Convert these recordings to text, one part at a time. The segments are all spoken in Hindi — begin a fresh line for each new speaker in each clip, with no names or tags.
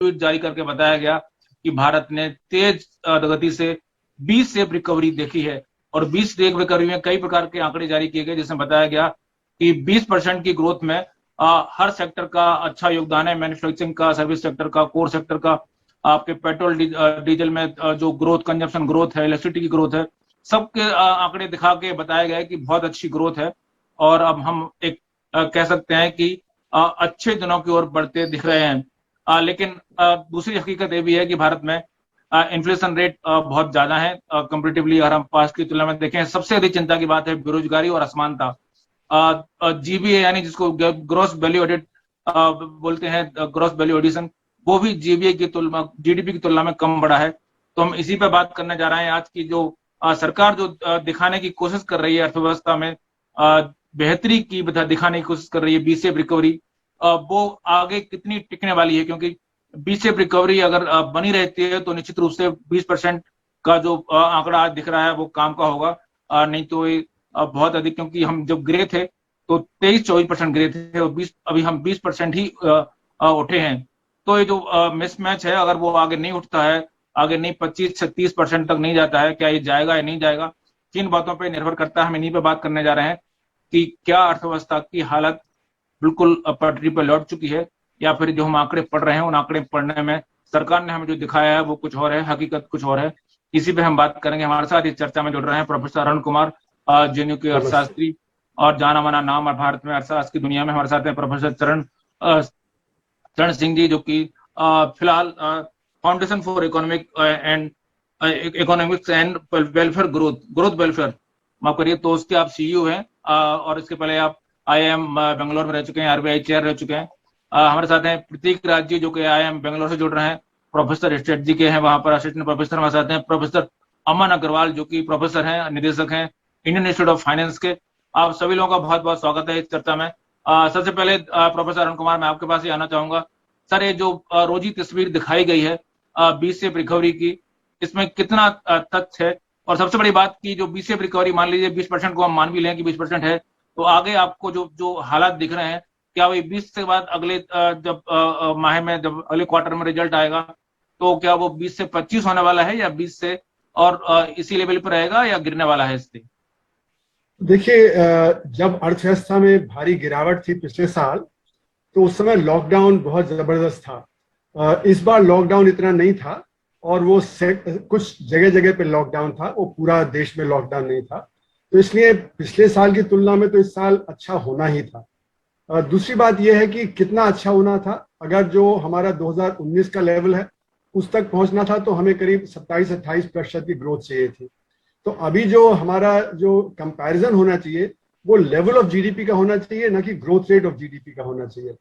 ट्वीट जारी करके बताया गया कि भारत ने तेज गति से 20 से रिकवरी देखी है, और 20 से रिकवरी में कई प्रकार के आंकड़े जारी किए गए, जिसमें बताया गया कि 20% की ग्रोथ में हर सेक्टर का अच्छा योगदान है। मैन्युफैक्चरिंग का, सर्विस सेक्टर का, कोर सेक्टर का, आपके पेट्रोल डीजल में जो ग्रोथ, कंजप्शन ग्रोथ है, इलेक्ट्रिसिटी की ग्रोथ है, सबके आंकड़े दिखा के बताया गया है कि बहुत अच्छी ग्रोथ है। और अब हम एक कह सकते हैं कि अच्छे दिनों की ओर बढ़ते दिख रहे हैं। लेकिन दूसरी हकीकत ये भी है कि भारत में इन्फ्लेशन रेट बहुत ज्यादा है कंपेरेटिवली। अगर हम पास की तुलना में देखें, सबसे अधिक चिंता की बात है बेरोजगारी और असमानता। जीबीए यानी जिसको ग्रॉस वैल्यू एडेड बोलते हैं, ग्रॉस वैल्यू एडिशन, वो भी जीबीए की तुलना, जीडीपी की तुलना में कम बढ़ा है। तो हम इसी पे बात करने जा रहे हैं आज की। जो सरकार जो दिखाने की कोशिश कर रही है अर्थव्यवस्था में बेहतरी की दिखाने की कोशिश कर रही है, बी शेप रिकवरी, वो आगे कितनी टिकने वाली है? क्योंकि बी शेप रिकवरी अगर बनी रहती है तो निश्चित रूप से 20% का जो आंकड़ा आज दिख रहा है वो काम का होगा। नहीं तो ये बहुत अधिक, क्योंकि हम जब गिरे थे तो 23-24% गिरे थे, और 20 अभी हम 20% ही उठे हैं। तो ये जो मिसमैच है, अगर वो आगे नहीं उठता है, आगे नहीं 25 से 30% तक नहीं जाता है, क्या ये जाएगा या नहीं जाएगा, किन बातों पर निर्भर करता है। हम इन्हीं पर बात करने जा रहे हैं कि क्या अर्थव्यवस्था की हालत बिल्कुल पटरी पर लौट चुकी है, या फिर जो हम आंकड़े पढ़ रहे हैं उन आंकड़े पढ़ने में सरकार ने हमें जो दिखाया है वो कुछ और है, हकीकत कुछ और है। इसी पे हम बात करेंगे। हमारे साथ इस चर्चा में जुड़ रहे हैं प्रोफेसर अरुण कुमार, जेएनयू के अर्थशास्त्री और जाना माना नाम और भारत में अर्थशास्त्र की दुनिया में। हमारे साथ हैं प्रोफेसर चरण सिंह जी, जो कि फिलहाल foundation for economics and welfare growth welfare, माफ करिए, तो उसके आप सीईओ हैं, और इसके पहले आप आईआईएम बेंगलोर में रह चुके हैं, आरबीआई चेयर रह चुके हैं। हमारे साथ हैं प्रतीक राज जी, जो कि आईआईएम बेंगलोर से जुड़ रहे हैं, प्रोफेसर स्ट्रेटजी के हैं, वहां पर असिस्टेंट प्रोफेसर। हमारे साथ हैं प्रोफेसर अमन अग्रवाल, जो कि प्रोफेसर हैं, निदेशक हैं इंडियन इंस्टीट्यूट ऑफ फाइनेंस के। आप सभी लोगों का बहुत बहुत स्वागत है इस चर्चा में। सबसे पहले प्रोफेसर अरुण कुमार, मैं आपके पास ही आना चाहूंगा। सर, ये जो रोजी तस्वीर दिखाई गई है 20 से रिकवरी की, इसमें कितना तथ्य है? और सबसे बड़ी बात की जो 20 से रिकवरी, मान लीजिए 20% को हम मान भी लें कि 20% है, तो आगे आपको जो जो हालात दिख रहे हैं, क्या वो 20 से बाद अगले जब माह में, जब अगले क्वार्टर में रिजल्ट आएगा, तो क्या वो 20 से 25 होने वाला है, या 20 से और इसी लेवल पर रहेगा, या गिरने वाला है इससे?
देखिए, जब अर्थव्यवस्था में भारी गिरावट थी पिछले साल, तो उस समय लॉकडाउन बहुत जबरदस्त था। इस बार लॉकडाउन इतना नहीं था, और वो कुछ जगह जगह पे लॉकडाउन था, वो पूरा देश में लॉकडाउन नहीं था। तो इसलिए पिछले साल की तुलना में तो इस साल अच्छा होना ही था। दूसरी बात यह है कि कितना अच्छा होना था। अगर जो हमारा 2019 का लेवल है उस तक पहुंचना था, तो हमें करीब 27-28% की ग्रोथ चाहिए थी। तो अभी जो हमारा जो कंपैरिजन होना चाहिए वो लेवल ऑफ जीडीपी का होना चाहिए, ना कि ग्रोथ रेट ऑफ जीडीपी का होना चाहिए।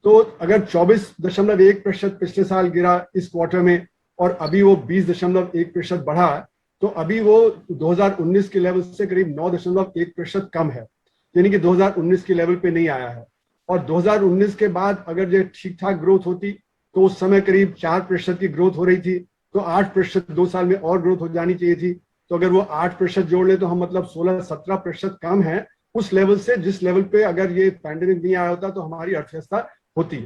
तो अगर 24.1% पिछले साल गिरा इस क्वार्टर में, और अभी वो 20.1% बढ़ा, तो अभी वो 2019 के लेवल से करीब 9.1% कम है, यानी कि 2019 के लेवल पे नहीं आया है। और 2019 के बाद अगर ये ठीक ठाक ग्रोथ होती तो उस समय करीब 4% की ग्रोथ हो रही थी, तो 8% 2 साल में और ग्रोथ हो जानी चाहिए थी। तो अगर वो 8% जोड़ ले तो हम मतलब 16-17% कम है उस लेवल से, जिस लेवल पे अगर ये पैंडेमिक नहीं आया होता तो हमारी अर्थव्यवस्था होती।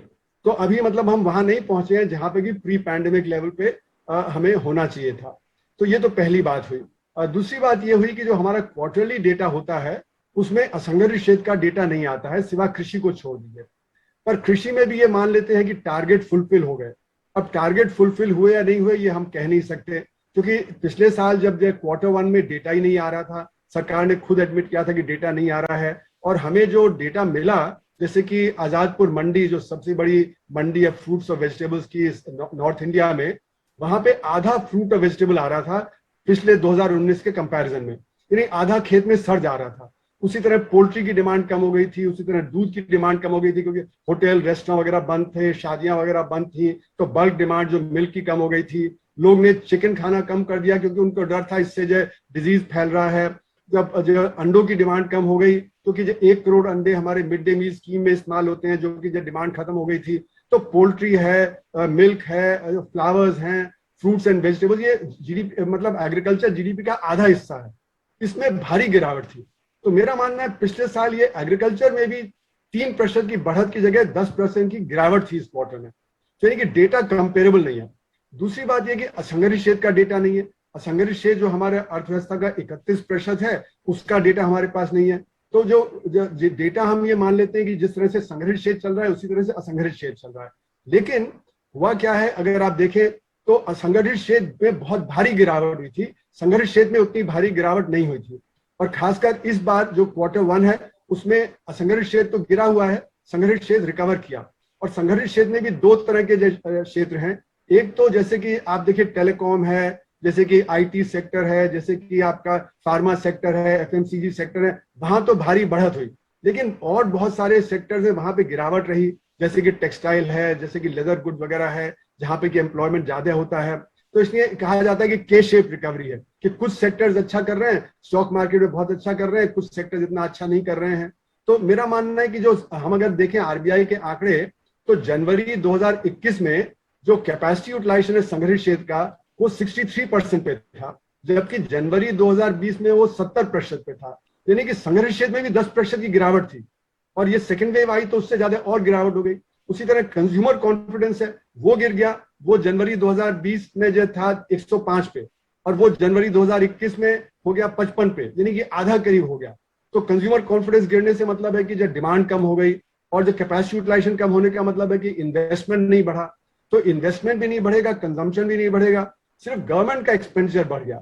तो अभी मतलब हम वहां नहीं पहुंचे हैं जहां पे कि प्री पैंडेमिक लेवल पे हमें होना चाहिए था। तो ये तो पहली बात हुई। दूसरी बात ये हुई कि जो हमारा क्वार्टरली डेटा होता है उसमें असंगठित क्षेत्र का डेटा नहीं आता है, सिवा कृषि को छोड़ दीजिए। पर कृषि में भी ये मान लेते हैं कि टारगेट फुलफिल हो गए। अब टारगेट फुलफिल हुए या नहीं हुए ये हम कह नहीं सकते, क्योंकि पिछले साल जब क्वार्टर 1 में डेटा ही नहीं आ रहा था, सरकार ने खुद एडमिट किया था कि डेटा नहीं आ रहा है, और हमें जो डेटा मिला, जैसे कि आजादपुर मंडी जो सबसे बड़ी मंडी है फ्रूट्स और वेजिटेबल्स की नॉर्थ इंडिया में, वहां पे आधा फ्रूट और वेजिटेबल आ रहा था पिछले 2019 के कंपैरिजन में, यानी आधा खेत में सड़ जा रहा था। उसी तरह पोल्ट्री की डिमांड कम हो गई थी, उसी तरह दूध की डिमांड कम हो गई थी, क्योंकि होटल रेस्टोरेंट वगैरह बंद थे, शादियां वगैरह बंद थी, तो बल्क डिमांड जो मिल्क की कम हो गई थी। लोग ने चिकन खाना कम कर दिया क्योंकि उनको डर था इससे जो डिजीज फैल रहा है। जब जो अंडों की डिमांड कम हो गई, क्योंकि जो 1 करोड़ अंडे हमारे मिड डे मील स्कीम में इस्तेमाल होते हैं, जो कि जो डिमांड खत्म हो गई थी, तो पोल्ट्री है, मिल्क है, फ्लावर्स हैं, फ्रूट्स एंड वेजिटेबल्स, ये जीडीपी मतलब एग्रीकल्चर जीडीपी का आधा हिस्सा है, इसमें भारी गिरावट थी। तो मेरा मानना है पिछले साल ये एग्रीकल्चर में भी 3% की बढ़त की जगह 10% की गिरावट थी इस क्वार्टर में। तो यानी कि डेटा कंपेरेबल नहीं है। दूसरी बात यह कि असंगठित क्षेत्र का डेटा नहीं है। असंगठित क्षेत्र जो हमारे अर्थव्यवस्था का 31% है, उसका डेटा हमारे पास नहीं है। तो जो डेटा हम ये मान लेते हैं कि जिस तरह से संगठित क्षेत्र चल रहा है उसी तरह से असंगठित क्षेत्र चल रहा है। लेकिन हुआ क्या है, अगर आप देखें तो असंगठित क्षेत्र में बहुत भारी गिरावट हुई थी, संगठित क्षेत्र में उतनी भारी गिरावट नहीं हुई थी। और खासकर इस बार जो Q1 है उसमें असंगठित क्षेत्र तो गिरा हुआ है, संगठित क्षेत्र रिकवर किया। और संगठित क्षेत्र में भी दो तरह के क्षेत्र हैं। एक तो जैसे कि आप देखिए टेलीकॉम है, जैसे कि IT सेक्टर है, जैसे कि आपका फार्मा सेक्टर है, FMCG सेक्टर है, वहां तो भारी बढ़त हुई। लेकिन और बहुत सारे सेक्टर्स है वहां पे गिरावट रही, जैसे कि टेक्सटाइल है, जैसे कि लेदर गुड वगैरह है, जहां पे कि एम्प्लॉयमेंट ज्यादा होता है। तो इसलिए कहा जाता है कि के शेप रिकवरी है, कि कुछ सेक्टर्स अच्छा कर रहे हैं, स्टॉक मार्केट में बहुत अच्छा कर रहे हैं, कुछ सेक्टर्स इतना अच्छा नहीं कर रहे हैं। तो मेरा मानना है कि जो हम अगर देखें RBI के आंकड़े, तो जनवरी 2021 में जो कैपेसिटी यूटिलाइजेशन है संगठित क्षेत्र का वो 63% पे था, जबकि जनवरी 2020 में वो 70% पे था। यानी कि संगठित क्षेत्र में भी 10% की गिरावट थी। और ये सेकेंड वेव आई तो उससे ज्यादा और गिरावट हो गई। उसी तरह कंज्यूमर कॉन्फिडेंस है वो गिर गया, वो जनवरी 2020 में जो था 105 पे, और वो जनवरी 2021 में हो गया 55 पे, यानी कि आधा करीब हो गया। तो कंज्यूमर कॉन्फिडेंस गिरने से मतलब है कि जो डिमांड कम हो गई, और जो कैपेसिटी यूटिलाइजेशन कम होने का मतलब है कि इन्वेस्टमेंट नहीं बढ़ा। तो इन्वेस्टमेंट भी नहीं बढ़ेगा, कंजम्पशन भी नहीं बढ़ेगा, सिर्फ गवर्नमेंट का एक्सपेंडिचर बढ़ गया।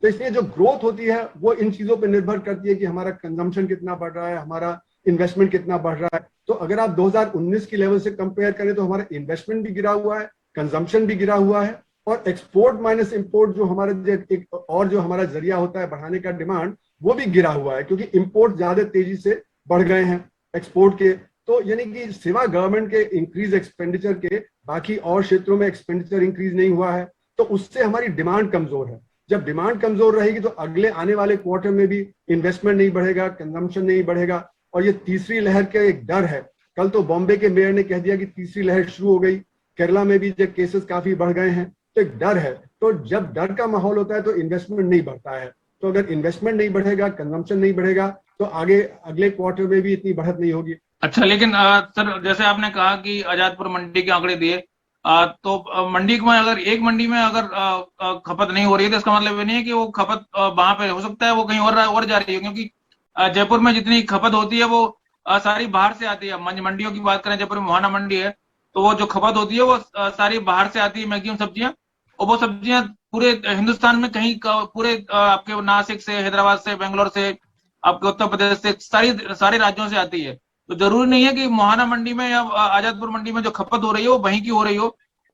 तो इसलिए जो ग्रोथ होती है वो इन चीजों पर निर्भर करती है कि हमारा कंजम्पशन कितना बढ़ रहा है, हमारा इन्वेस्टमेंट कितना बढ़ रहा है। तो अगर आप 2019 की लेवल से कंपेयर करें तो हमारा इन्वेस्टमेंट भी गिरा हुआ है, कंजम्पशन भी गिरा हुआ है, और एक्सपोर्ट माइनस इंपोर्ट जो हमारा एक और जो हमारा जरिया होता है बढ़ाने का डिमांड, वो भी गिरा हुआ है, क्योंकि इंपोर्ट ज्यादा तेजी से बढ़ गए हैं एक्सपोर्ट के। तो यानी कि सिवा गवर्नमेंट के इंक्रीज एक्सपेंडिचर के बाकी और क्षेत्रों में एक्सपेंडिचर इंक्रीज नहीं हुआ है। तो उससे हमारी डिमांड कमजोर है। जब डिमांड कमजोर रहेगी तो अगले आने वाले क्वार्टर में भी इन्वेस्टमेंट नहीं बढ़ेगा, कंजम्पशन नहीं बढ़ेगा। और ये तीसरी लहर का एक डर है। कल तो बॉम्बे के मेयर ने कह दिया कि तीसरी लहर शुरू हो गई, केरला में भी जो केसेस काफी बढ़ गए हैं। तो एक डर है। तो जब डर का माहौल होता है तो इन्वेस्टमेंट नहीं बढ़ता है। तो अगर इन्वेस्टमेंट नहीं बढ़ेगा, कंजम्पशन नहीं बढ़ेगा, तो आगे अगले क्वार्टर में भी इतनी बढ़त नहीं होगी।
अच्छा, लेकिन सर जैसे आपने कहा कि आजादपुर मंडी के आंकड़े दिए, तो मंडी में अगर एक मंडी में अगर खपत नहीं हो रही है तो इसका मतलब ये नहीं है कि वो खपत वहां पे हो सकता है वो कहीं और जा रही है, क्योंकि जयपुर में जितनी खपत होती है वो सारी बाहर से आती है। मंडियों की बात करें, जयपुर में मोहाना मंडी है, तो वो जो खपत होती है वो सारी बाहर से आती है, मैक्सिमम सब्जियां। और वो सब्जियां पूरे हिंदुस्तान में कहीं पूरे आपके नासिक से, हैदराबाद से, बेंगलोर से, आपके उत्तर प्रदेश से, सारे राज्यों से आती है। तो जरूरी नहीं है कि मोहाना मंडी में या आजादपुर मंडी में जो खपत हो रही है वो वहीं की हो रही हो,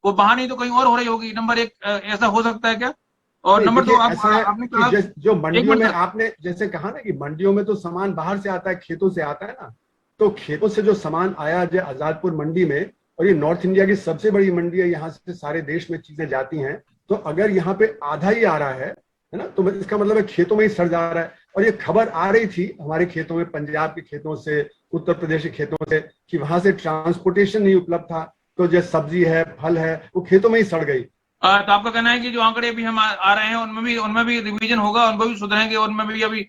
वो वहां नहीं तो कहीं और हो रही होगी। नंबर एक, ऐसा हो सकता है क्या? और नंबर दो, आपने कहा
जो मंडियों में आपने जैसे कहा ना कि मंडियों में तो सामान बाहर से आता है, खेतों से आता है ना। तो खेतों से जो सामान आया जो आजादपुर मंडी में, और ये नॉर्थ इंडिया की सबसे बड़ी मंडी है, यहाँ से सारे देश में चीजें जाती हैं। तो अगर यहाँ पे आधा ही आ रहा है ना, तो इसका मतलब है खेतों में ही सड़ जा रहा है। और ये खबर आ रही थी हमारे खेतों में, पंजाब के खेतों से, उत्तर प्रदेश के खेतों से, कि वहां से ट्रांसपोर्टेशन नहीं उपलब्ध था, तो जो सब्जी है, फल है, वो खेतों में ही सड़ गई।
तो आपका कहना है कि जो आंकड़े भी हम आ रहे हैं उनमें भी रिवीजन होगा, उनको भी सुधरेंगे, उनमें भी अभी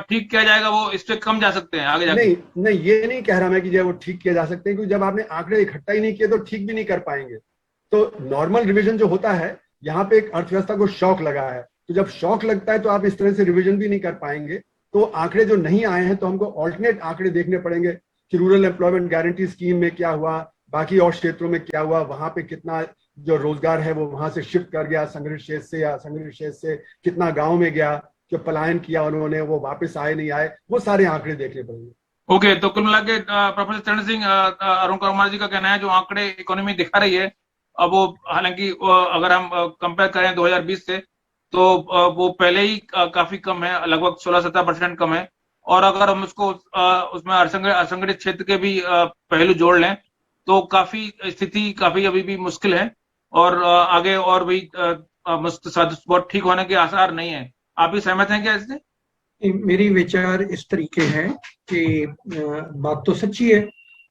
ठीक किया जाएगा, वो इससे कम जा सकते हैं आगे जाके?
नहीं, ये नहीं कह रहा मैं कि जो वो ठीक किया जा सकते हैं, क्योंकि जब आपने आंकड़े इकट्ठा ही नहीं किए तो ठीक भी नहीं कर पाएंगे। तो नॉर्मल रिवीजन जो होता है, यहाँ पे एक अर्थव्यवस्था को शॉक लगा है, तो जब शॉक लगता है तो आप इस तरह से रिवीजन भी नहीं कर पाएंगे। तो आंकड़े जो नहीं आए हैं तो हमको ऑल्टरनेट आंकड़े देखने पड़ेंगे कि रूरल एम्प्लॉयमेंट गारंटी स्कीम में क्या हुआ, बाकी और क्षेत्रों में क्या हुआ, वहां पे कितना जो रोजगार है वो वहां से शिफ्ट कर गया संगठित क्षेत्र से, या संगठित क्षेत्र से कितना गांव में गया, जो पलायन किया उन्होंने वो वापस आए नहीं आए, वो सारे आंकड़े देखने पड़ेंगे।
ओके, तो कुल मिला के प्रोफेसर चरण सिंह, अरुण कुमार जी का कहना है जो आंकड़े इकोनॉमी दिखा रही है, अब वो हालांकि अगर हम कंपेयर करें 2020 से, तो वो पहले ही काफी कम है, लगभग 16-17% कम है। और अगर हम उसको उसमें असंगठित क्षेत्र के भी पहलू जोड़ लें तो काफी स्थिति काफी अभी भी मुश्किल है, और आगे और भी बहुत ठीक होने के आसार नहीं है। आप भी सहमत हैं क्या इससे?
मेरी विचार इस तरीके है कि बात तो सच्ची है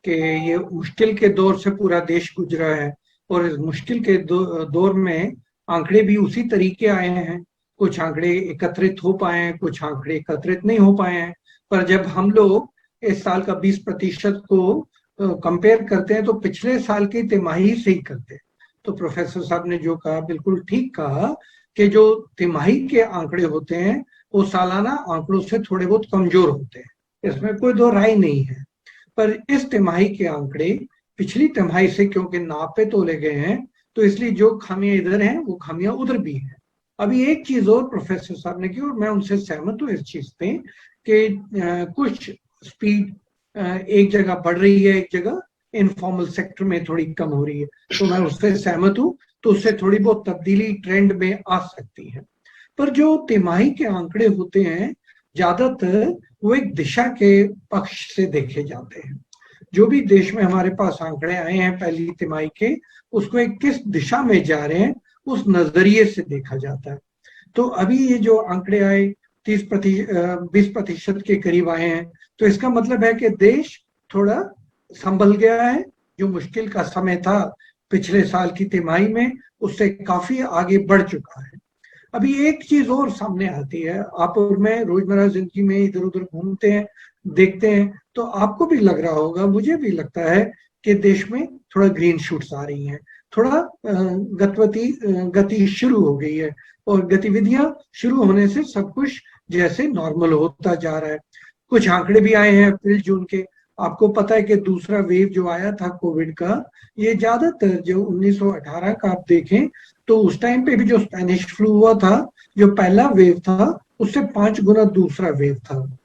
कि ये मुश्किल के दौर से पूरा देश गुजरा है, और इस मुश्किल के दौर में आंकड़े भी उसी तरीके आए हैं। कुछ आंकड़े एकत्रित हो पाए हैं, कुछ आंकड़े एकत्रित नहीं हो पाए हैं। पर जब हम लोग इस साल का 20% को कंपेयर करते हैं तो पिछले साल की तिमाही से ही करते हैं। तो प्रोफेसर साहब ने जो कहा बिल्कुल ठीक कहा कि जो तिमाही के आंकड़े होते हैं वो सालाना आंकड़ों से थोड़े बहुत कमजोर होते हैं, इसमें कोई दो राय नहीं है। पर इस तिमाही के आंकड़े पिछली तिमाही से क्योंकि नापे तोले गए हैं, तो इसलिए जो खामियां इधर हैं वो खामियां उधर भी हैं। अभी एक चीज और प्रोफेसर साहब ने की और मैं उनसे सहमत हूँ इस चीज पे कि कुछ स्पीड एक जगह बढ़ रही है, एक जगह इनफॉर्मल सेक्टर में थोड़ी कम हो रही है, तो मैं उससे सहमत हूँ। तो उससे थोड़ी बहुत तब्दीली ट्रेंड में आ सकती है। पर जो तिमाही के आंकड़े होते हैं ज्यादातर वो एक दिशा के पक्ष से देखे जाते हैं। जो भी देश में हमारे पास आंकड़े आए हैं पहली तिमाही के, उसको एक किस दिशा में जा रहे हैं उस नजरिए से देखा जाता है। तो अभी ये जो आंकड़े आए 20% के करीब आए हैं, तो इसका मतलब है कि देश थोड़ा संभल गया है। जो मुश्किल का समय था पिछले साल की तिमाही में, उससे काफी आगे बढ़ चुका है। अभी एक चीज और सामने आती है, आप और मैं रोजमर्रा जिंदगी में इधर उधर घूमते हैं, देखते हैं, तो आपको भी लग रहा होगा, मुझे भी लगता है कि देश में थोड़ा ग्रीन शूट्स आ रही हैं, थोड़ा गति शुरू हो गई है और गतिविधियां शुरू होने से सब कुछ जैसे नॉर्मल होता जा रहा है। कुछ आंकड़े भी आए हैं अप्रैल जून के। आपको पता है कि दूसरा वेव जो आया था कोविड का, ये ज्यादातर जो 1918 का आप देखें तो उस टाइम पे भी जो स्पेनिश फ्लू हुआ था, जो पहला वेव था उससे 5 गुना दूसरा वेव था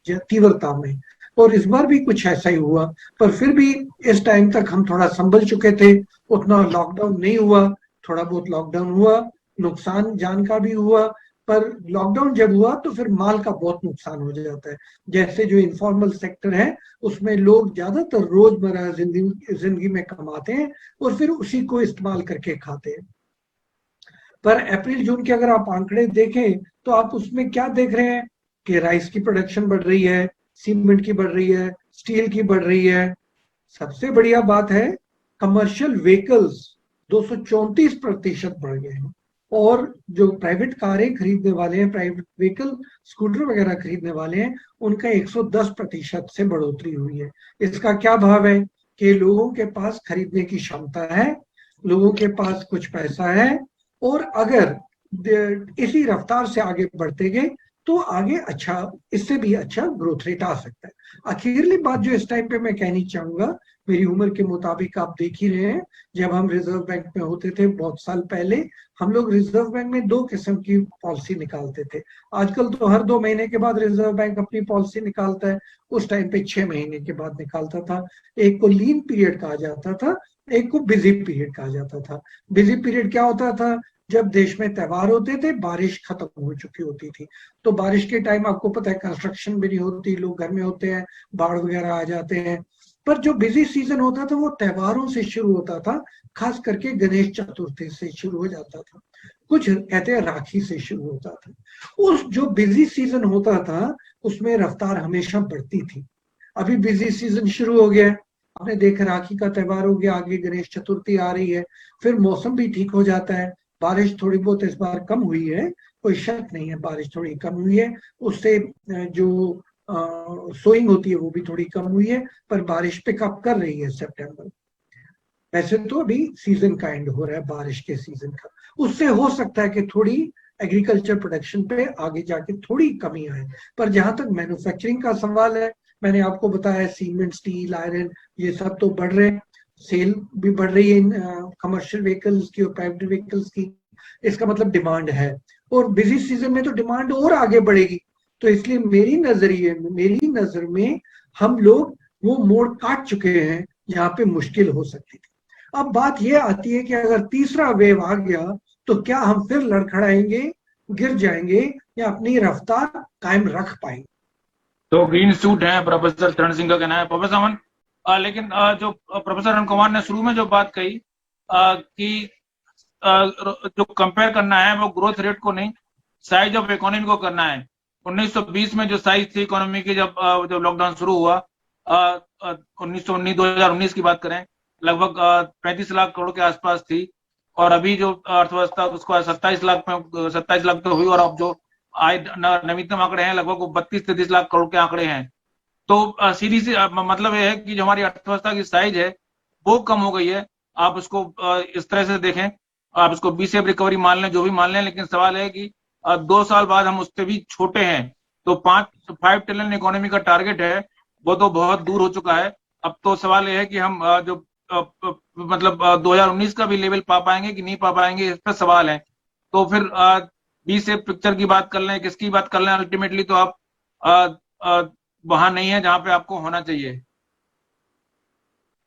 तीव्रता में। और इस बार भी कुछ ऐसा ही हुआ, पर फिर भी इस टाइम तक हम थोड़ा संभल चुके थे, उतना लॉकडाउन नहीं हुआ। थोड़ा बहुत लॉकडाउन हुआ, नुकसान जान का भी हुआ, पर लॉकडाउन जब हुआ तो फिर माल का बहुत नुकसान हो जाता है। जैसे जो इनफॉर्मल सेक्टर है उसमें लोग ज्यादातर रोजमर्रा जिंदगी में कमाते हैं और फिर उसी को इस्तेमाल करके खाते हैं। पर अप्रैल जून के अगर आप आंकड़े देखें तो आप उसमें क्या देख रहे हैं कि राइस की प्रोडक्शन बढ़ रही है, सीमेंट की बढ़ रही है, स्टील की बढ़ रही है। सबसे बढ़िया बात है कमर्शियल व्हीकल्स 234% बढ़ गए हैं। और जो प्राइवेट कारें खरीदने वाले हैं, प्राइवेट व्हीकल स्कूटर वगैरह खरीदने वाले हैं, उनका 110% से बढ़ोतरी हुई है। इसका क्या भाव है कि लोगों के पास खरीदने की क्षमता है, लोगों के पास कुछ पैसा है, और अगर इसी रफ्तार से आगे बढ़ते गए तो आगे अच्छा, इससे भी अच्छा ग्रोथ रेट आ सकता है। आखिरली बात जो इस टाइम पे मैं कहनी चाहूंगा, मेरी उम्र के मुताबिक आप देख ही रहे हैं, जब हम रिजर्व बैंक में होते थे बहुत साल पहले, हम लोग रिजर्व बैंक में 2 किस्म की पॉलिसी निकालते थे। आजकल तो हर 2 महीने के बाद रिजर्व बैंक अपनी पॉलिसी निकालता है, उस टाइम पे 6 महीने के बाद निकालता था। एक को लीन पीरियड कहा जाता था, एक को बिजी पीरियड कहा जाता था। बिजी पीरियड क्या होता था? जब देश में त्योहार होते थे, बारिश खत्म हो चुकी होती थी, तो बारिश के टाइम आपको पता है कंस्ट्रक्शन भी नहीं होती, लोग घर में होते हैं, बाढ़ वगैरह आ जाते हैं। पर जो बिजी सीजन होता था वो त्योहारों से शुरू होता था, खास करके गणेश चतुर्थी से शुरू हो जाता था, कुछ कहते हैं राखी से शुरू होता था। उस जो बिजी सीजन होता था उसमें रफ्तार हमेशा बढ़ती थी। अभी बिजी सीजन शुरू हो गया, आपने देखा राखी का त्योहार हो गया, आगे गणेश चतुर्थी आ रही है, फिर मौसम भी ठीक हो जाता है। बारिश थोड़ी बहुत इस बार कम हुई है, कोई शक नहीं है, बारिश थोड़ी कम हुई है, उससे जो सोइंग होती है वो भी थोड़ी कम हुई है, पर बारिश पिकअप कर रही है सितंबर। वैसे तो अभी सीजन का एंड हो रहा है बारिश के सीजन का, उससे हो सकता है कि थोड़ी एग्रीकल्चर प्रोडक्शन पे आगे जाके थोड़ी कमी आए। पर जहां तक मैन्युफैक्चरिंग का सवाल है, मैंने आपको बताया सीमेंट, स्टील, आयरन ये सब तो बढ़ रहे हैं, सेल भी बढ़ रही है कमर्शियल व्हीकल्स की और प्राइवेट व्हीकल्स की। इसका मतलब डिमांड है, और बिजी सीजन में तो डिमांड और आगे बढ़ेगी। तो इसलिए मेरी नजर में हम लोग वो मोड़ काट चुके हैं जहाँ पे मुश्किल हो सकती थी। अब बात ये आती है कि अगर तीसरा वेव आ गया तो क्या हम फिर लड़खड़ाएंगे, गिर जाएंगे, या अपनी रफ्तार कायम रख पाएंगे?
तो ग्रीन शूट है प्रोफेसर चरण सिंह का कहना है। प्रोफेसर अमन, लेकिन जो प्रोफेसर अरुण कुमार ने शुरू में जो बात कही कि जो कंपेयर करना है वो ग्रोथ रेट को नहीं, साइज ऑफ इकोनॉमी को करना है। 1920 में जो साइज थी इकोनॉमी की, जब लॉकडाउन शुरू हुआ, 2019 की बात करें, लगभग 35 लाख करोड़ के आसपास थी। और अभी जो अर्थव्यवस्था उसको 27 लाख तो हुई, और अब जो नवीनतम आंकड़े हैं लगभग 32-33 लाख करोड़ के आंकड़े हैं। तो सीधी सी मतलब ये है कि जो हमारी अर्थव्यवस्था की साइज है वो कम हो गई है। आप उसको इस तरह से देखें, आप इसको बी शेप रिकवरी मान लें, जो भी मान लें, लेकिन सवाल है कि 2 साल बाद हम उससे भी छोटे हैं। तो 5 ट्रिलियन इकोनॉमी का टारगेट है वो तो बहुत दूर हो चुका है। अब तो सवाल यह है कि हम मतलब 2019 का भी लेवल पा पाएंगे कि नहीं पा पाएंगे, इस पर सवाल है। तो फिर बी शेप पिक्चर की बात कर लें, किसकी बात कर लें, अल्टीमेटली तो आप वहां नहीं है जहां पे आपको होना चाहिए।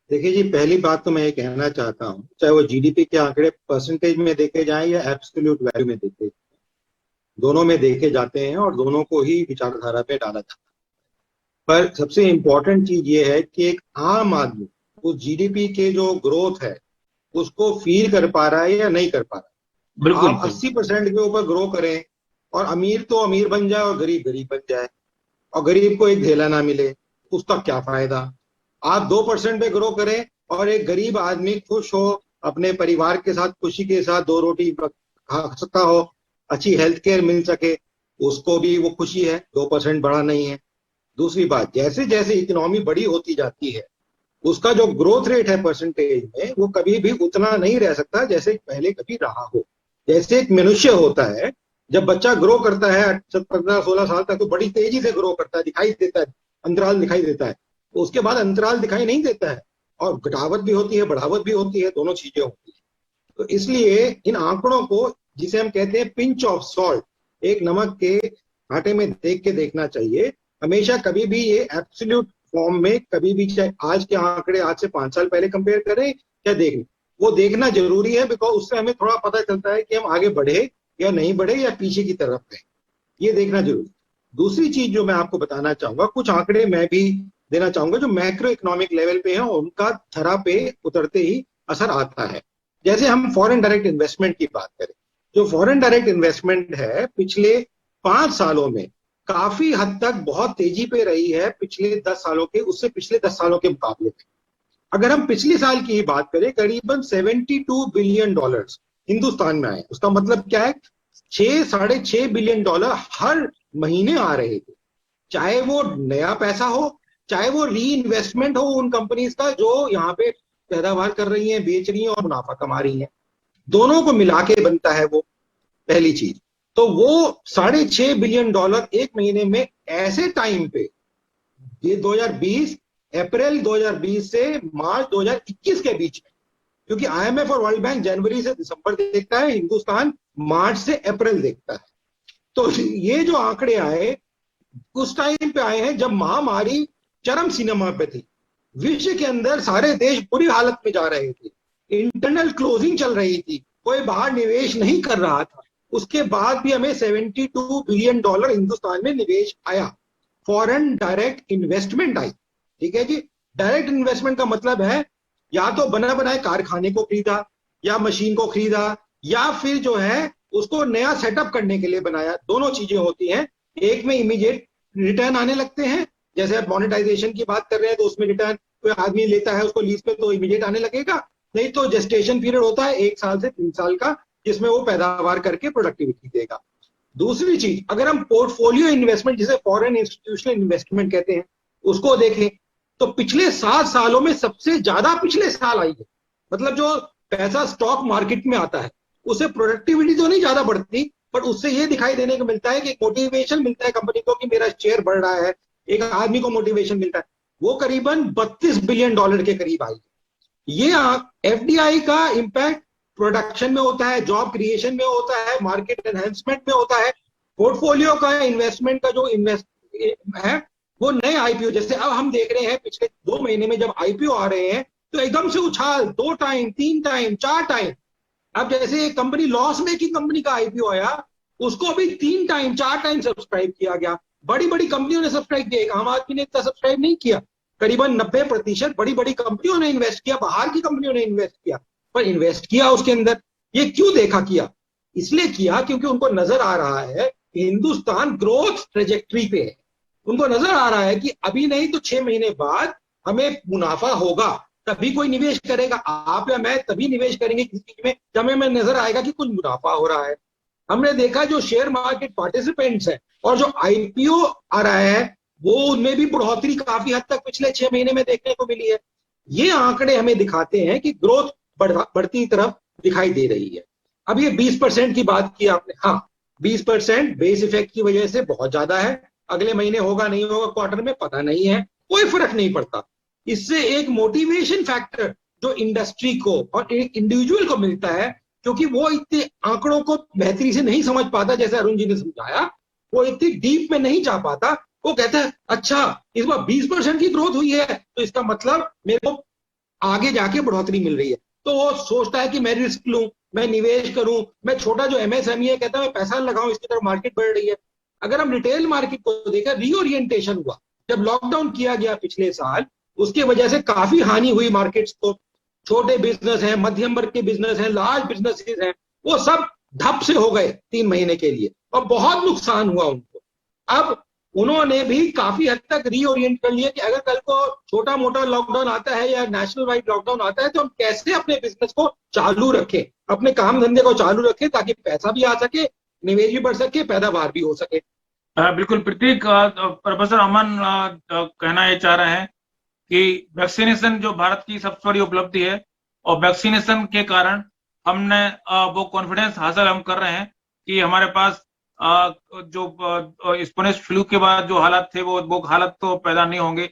देखिए जी, पहली बात तो मैं ये कहना चाहता हूँ, चाहे वो जीडीपी के आंकड़े परसेंटेज में देखे जाएं या एब्सोल्यूट वैल्यू में देखे, दोनों में देखे जाते हैं और दोनों को ही विचारधारा पे डाला जाता है। पर सबसे इंपॉर्टेंट चीज ये है कि एक आम आदमी उस जीडीपी के जो ग्रोथ है उसको फील कर पा रहा है या नहीं कर पा रहा है।
बिल्कुल
आप 80% के ऊपर ग्रो करें और अमीर तो अमीर बन जाए और गरीब गरीब बन जाए, और गरीब को एक धेला ना मिले, उसका क्या फायदा। आप 2% पे ग्रो करें और एक गरीब आदमी खुश हो, अपने परिवार के साथ खुशी के साथ 2 रोटी खा सकता हो, अच्छी हेल्थ केयर मिल सके, उसको भी वो खुशी है, 2% बड़ा नहीं है। दूसरी बात, जैसे जैसे इकोनॉमी बड़ी होती जाती है उसका जो ग्रोथ रेट है परसेंटेज में, वो कभी भी उतना नहीं रह सकता जैसे पहले कभी रहा हो। जैसे एक मनुष्य होता है, जब बच्चा ग्रो करता है 15-16 साल तक तो बड़ी तेजी से ग्रो करता है, दिखाई देता है, अंतराल दिखाई देता है। तो उसके बाद अंतराल दिखाई नहीं देता है, और घटावट भी होती है, बढ़ावट भी होती है, दोनों चीजें होती है। तो इसलिए इन आंकड़ों को, जिसे हम कहते हैं पिंच ऑफ सॉल्ट, एक नमक के आटे में देख के देखना चाहिए हमेशा। कभी भी ये एब्सोल्यूट फॉर्म में कभी भी, चाहे आज के आंकड़े आज से 5 साल पहले कंपेयर करें या देखें, वो देखना जरूरी है, बिकॉज उससे हमें थोड़ा पता चलता है कि हम आगे बढ़े या नहीं बढ़े या पीछे की तरफ गए, ये देखना जरूरी। दूसरी चीज जो मैं आपको बताना चाहूंगा, कुछ आंकड़े मैं भी देना चाहूंगा जो मैक्रो इकोनॉमिक लेवल पे हैं, उनका थरा पे उतरते ही असर आता है। जैसे हम फॉरेन डायरेक्ट इन्वेस्टमेंट की बात करें, जो फॉरेन डायरेक्ट इन्वेस्टमेंट है पिछले 5 सालों में काफी हद तक बहुत तेजी पे रही है, पिछले 10 सालों के, उससे पिछले 10 सालों के मुकाबले में। अगर हम पिछले साल की ही बात करें, करीबन $72 बिलियन हिंदुस्तान में आए। उसका मतलब क्या है, 6-6.5 बिलियन डॉलर हर महीने आ रहे थे, चाहे वो नया पैसा हो, चाहे वो री इन्वेस्टमेंट हो उन कंपनीज का जो यहाँ पे पैदावार कर रही हैं, बेच रही हैं और मुनाफा कमा रही हैं, दोनों को मिला के बनता है वो, पहली चीज। तो वो $6.5 बिलियन एक महीने में ऐसे टाइम पे, ये 2020 अप्रैल 2020 से मार्च 2021 के बीच में, क्योंकि आईएमएफ और वर्ल्ड बैंक जनवरी से दिसंबर देखता है, हिंदुस्तान मार्च से अप्रैल देखता है। तो ये जो आंकड़े आए उस टाइम पे आए हैं जब महामारी चरम सीमा पे थी, विश्व के अंदर सारे देश बुरी हालत में जा रहे थे, इंटरनल क्लोजिंग चल रही थी, कोई बाहर निवेश नहीं कर रहा था। उसके बाद भी हमें $72 बिलियन हिंदुस्तान में निवेश आया, फॉरेन डायरेक्ट इन्वेस्टमेंट आई। ठीक है जी, डायरेक्ट इन्वेस्टमेंट का मतलब है या तो बना बनाए कारखाने को खरीदा या मशीन को खरीदा, या फिर जो है उसको नया सेटअप करने के लिए बनाया। दोनों चीजें होती हैं, एक में इमीडिएट रिटर्न आने लगते हैं, जैसे आप मोनेटाइजेशन की बात कर रहे हैं तो उसमें रिटर्न कोई आदमी लेता है उसको लीज पे तो इमीडिएट आने लगेगा, नहीं तो जेस्टेशन पीरियड होता है 1 साल से 3 साल का, जिसमें वो पैदावार करके प्रोडक्टिविटी देगा। दूसरी चीज, अगर हम पोर्टफोलियो इन्वेस्टमेंट, जिसे फॉरेन इंस्टीट्यूशनल इन्वेस्टमेंट कहते हैं, उसको देखें तो पिछले 7 सालों में सबसे ज्यादा पिछले साल आई है। मतलब जो पैसा स्टॉक मार्केट में आता है उससे प्रोडक्टिविटी तो नहीं ज्यादा बढ़ती, पर उससे ये दिखाई देने को मिलता है कि मोटिवेशन मिलता है कंपनी को कि मेरा शेयर बढ़ रहा है, एक आदमी को मोटिवेशन मिलता है। वो करीबन $32 बिलियन के करीब आई। ये एफडीआई का इंपैक्ट प्रोडक्शन में होता है, जॉब क्रिएशन में होता है, मार्केट एनहेंसमेंट में होता है। पोर्टफोलियो का इन्वेस्टमेंट का जो इन्वेस्ट है वो नए आईपीओ, जैसे अब हम देख रहे हैं पिछले 2 महीने में जब आईपीओ आ रहे हैं तो एकदम से उछाल, 2 टाइम 3 टाइम 4 टाइम। अब जैसे एक कंपनी लॉस मेकिंग कंपनी का आईपीओ आया, उसको भी 3 टाइम 4 टाइम सब्सक्राइब किया गया। बड़ी बड़ी कंपनियों ने सब्सक्राइब किया, आम आदमी ने इतना सब्सक्राइब नहीं किया। करीबन 90% बड़ी बड़ी कंपनियों ने इन्वेस्ट किया, बाहर की कंपनियों ने इन्वेस्ट किया, पर इन्वेस्ट किया उसके अंदर। ये क्यों देखा किया? इसलिए किया क्योंकि उनको नजर आ रहा है कि हिंदुस्तान ग्रोथ ट्रेजेक्ट्री पे है। उनको नजर आ रहा है कि अभी नहीं तो 6 महीने बाद हमें मुनाफा होगा, तभी कोई निवेश करेगा। आप या मैं तभी निवेश करेंगे किसी चीज में जब हमें नजर आएगा कि कुछ मुनाफा हो रहा है। हमने देखा जो शेयर मार्केट पार्टिसिपेंट्स है और जो आईपीओ आ रहा है वो उनमें भी बढ़ोतरी काफी हद तक पिछले 6 महीने में देखने को मिली है। ये आंकड़े हमें दिखाते हैं कि ग्रोथ बढ़ती तरफ दिखाई दे रही है। अब ये 20% की बात की आपने, हाँ 20% बेस इफेक्ट की वजह से बहुत ज्यादा है। अगले महीने होगा नहीं होगा क्वार्टर में पता नहीं है, कोई फर्क नहीं पड़ता। इससे एक मोटिवेशन फैक्टर जो इंडस्ट्री को और एक इंडिविजुअल को मिलता है, क्योंकि वो इतने आंकड़ों को बेहतरी से नहीं समझ पाता, जैसे अरुण जी ने समझाया, वो इतनी डीप में नहीं जा पाता। वो कहता है अच्छा इस बार 20% की ग्रोथ हुई है तो इसका मतलब मेरे को आगे जाके बढ़ोतरी मिल रही है, तो वो सोचता है कि मैं रिस्क लूं, मैं निवेश करूं, मैं छोटा जो एमएसएमई है कहता है मैं पैसा लगाऊं, इसकी तरफ मार्केट बढ़ रही है। अगर हम रिटेल मार्केट को देखा, रीओरिएंटेशन हुआ जब लॉकडाउन किया गया पिछले साल, उसकी वजह से काफी हानि हुई मार्केट्स को। छोटे बिजनेस हैं, मध्यम वर्ग के बिजनेस हैं, लार्ज बिजनेसेस हैं, वो सब धप से हो गए 3 महीने के लिए और बहुत नुकसान हुआ उनको। अब उन्होंने भी काफी हद तक रीओरिएंट कर लिया कि अगर कल को छोटा मोटा लॉकडाउन आता है या नेशनल वाइड लॉकडाउन आता है तो हम कैसे अपने बिजनेस को चालू रखें, अपने काम धंधे को चालू रखें, ताकि पैसा भी आ सके, निवेश भी बढ़ सके, पैदावार भी हो सके।
बिल्कुल प्रतीक, प्रोफेसर अमन कहना ये चाह रहे हैं कि वैक्सीनेशन जो भारत की सबसे बड़ी उपलब्धि है, और वैक्सीनेशन के कारण हमने वो कॉन्फिडेंस हासिल हम कर रहे हैं कि हमारे पास जो स्पेनिश फ्लू के बाद जो हालात थे वो हालत तो पैदा नहीं होंगे।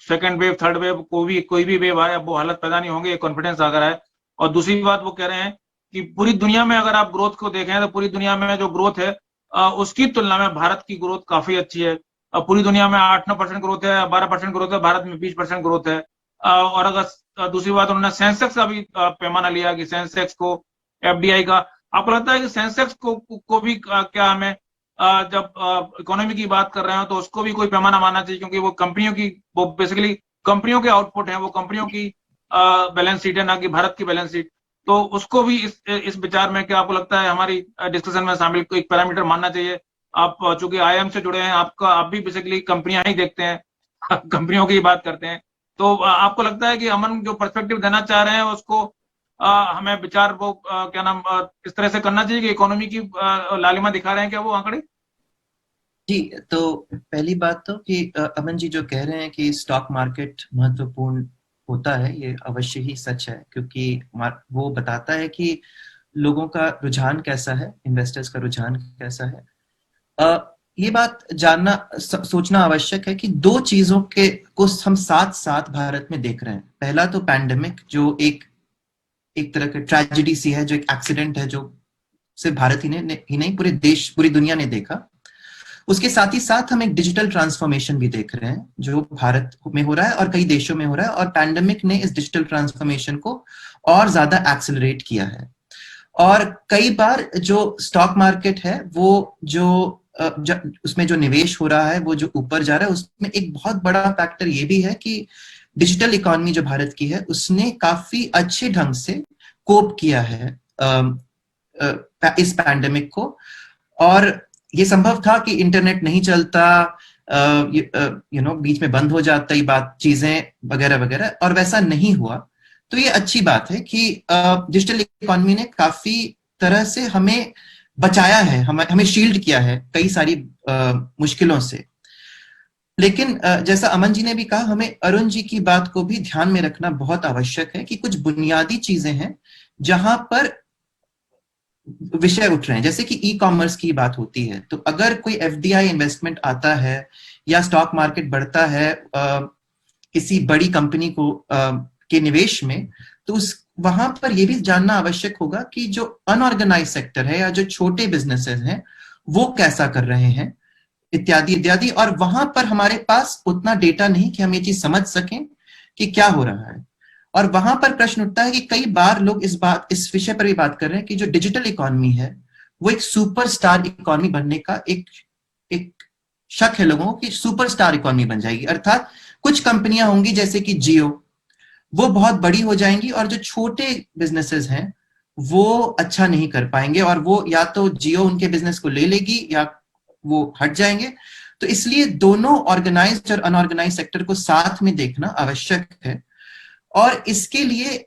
सेकेंड वेव, थर्ड वेव, कोई भी वेव आए वो हालत पैदा नहीं होंगे, ये कॉन्फिडेंस आ रहा है। और दूसरी बात वो कह रहे हैं कि पूरी दुनिया में अगर आप ग्रोथ को देखें तो पूरी दुनिया में जो ग्रोथ है उसकी तुलना में भारत की ग्रोथ काफी अच्छी है। पूरी दुनिया में 8-9% ग्रोथ है, 12% ग्रोथ है, भारत में 20% ग्रोथ है। और अगर दूसरी बात उन्होंने सेंसेक्स का भी पैमाना लिया कि सेंसेक्स को एफडीआई का, आपको लगता है कि सेंसेक्स को भी क्या हमें जब इकोनॉमी की बात कर रहे हो तो उसको भी कोई पैमाना मानना चाहिए, क्योंकि वो कंपनियों की, वो बेसिकली कंपनियों के आउटपुट है, वो कंपनियों की बैलेंस शीट है, ना कि भारत की बैलेंस शीट। तो उसको भी इस विचार में क्या आपको लगता है हमारी डिस्कशन में शामिल एक पैरामीटर मानना चाहिए? आप चूंकि आईएम से जुड़े हैं, आप भी बेसिकली कंपनियां ही देखते हैं कंपनियों की बात करते हैं, तो आपको लगता है कि अमन जो पर्सपेक्टिव देना चाह रहे हैं उसको हमें विचार वो क्या नाम इस तरह से करना चाहिए कि इकोनॉमी की लालिमा दिखा रहे हैं क्या वो आंकड़े?
जी, तो पहली बात तो कि अमन जी जो कह रहे हैं कि स्टॉक मार्केट महत्वपूर्ण होता है, ये अवश्य ही सच है, क्योंकि वो बताता है कि लोगों का रुझान कैसा है, इन्वेस्टर्स का रुझान कैसा है। ये बात जानना, सोचना आवश्यक है कि 2 चीजों को हम साथ साथ भारत में देख रहे हैं। पहला तो पैंडेमिक, जो एक तरह की ट्रेजेडी सी है, जो एक एक्सीडेंट है, जो सिर्फ भारत ही नहीं पूरे देश, पूरी दुनिया ने देखा। उसके साथ ही साथ हम एक डिजिटल ट्रांसफॉर्मेशन भी देख रहे हैं जो भारत में हो रहा है और कई देशों में हो रहा है, और पैंडेमिक ने इस डिजिटल ट्रांसफॉर्मेशन को और ज्यादा एक्सेलरेट किया है। और कई बार जो स्टॉक मार्केट है, वो जो उसमें जो निवेश हो रहा है, वो जो ऊपर जा रहा है, उसमें एक बहुत बड़ा फैक्टर ये भी है कि डिजिटल इकोनॉमी जो भारत की है उसने काफी अच्छे ढंग से कोप किया है इस पैंडेमिक को। और ये संभव था कि इंटरनेट नहीं चलता, बीच में बंद हो जाता, ये बात चीजें वगैरह वगैरह, और वैसा नहीं हुआ। तो ये अच्छी बात है कि डिजिटल इकोनॉमी ने काफी तरह से हमें बचाया है, हमें शील्ड किया है कई सारी मुश्किलों से। लेकिन जैसा अमन जी ने भी कहा, हमें अरुण जी की बात को भी ध्यान में रखना बहुत आवश्यक है कि कुछ बुनियादी चीजें हैं जहां पर विषय उठ रहे हैं, जैसे कि ई कॉमर्स की बात होती है। तो अगर कोई एफडीआई इन्वेस्टमेंट आता है या स्टॉक मार्केट बढ़ता है किसी बड़ी कंपनी को के निवेश में, तो वहां पर यह भी जानना आवश्यक होगा कि जो अनऑर्गेनाइज सेक्टर है या जो छोटे बिजनेसेस हैं वो कैसा कर रहे हैं, इत्यादि इत्यादि। और वहां पर हमारे पास उतना डेटा नहीं कि हम ये चीज समझ सकें कि क्या हो रहा है। और वहां पर प्रश्न उठता है कि कई बार लोग इस विषय पर भी बात कर रहे हैं कि जो डिजिटल इकोनॉमी है वो एक सुपरस्टार इकोनॉमी बनने का एक शक है लोगों को कि सुपरस्टार इकोनॉमी बन जाएगी, अर्थात कुछ कंपनियां होंगी जैसे कि जियो, वो बहुत बड़ी हो जाएंगी और जो छोटे बिजनेसेस हैं वो अच्छा नहीं कर पाएंगे, और वो या तो जियो उनके बिजनेस को ले लेगी या वो हट जाएंगे। तो इसलिए दोनों ऑर्गेनाइज्ड और अनऑर्गेनाइज्ड सेक्टर को साथ में देखना आवश्यक है। और इसके लिए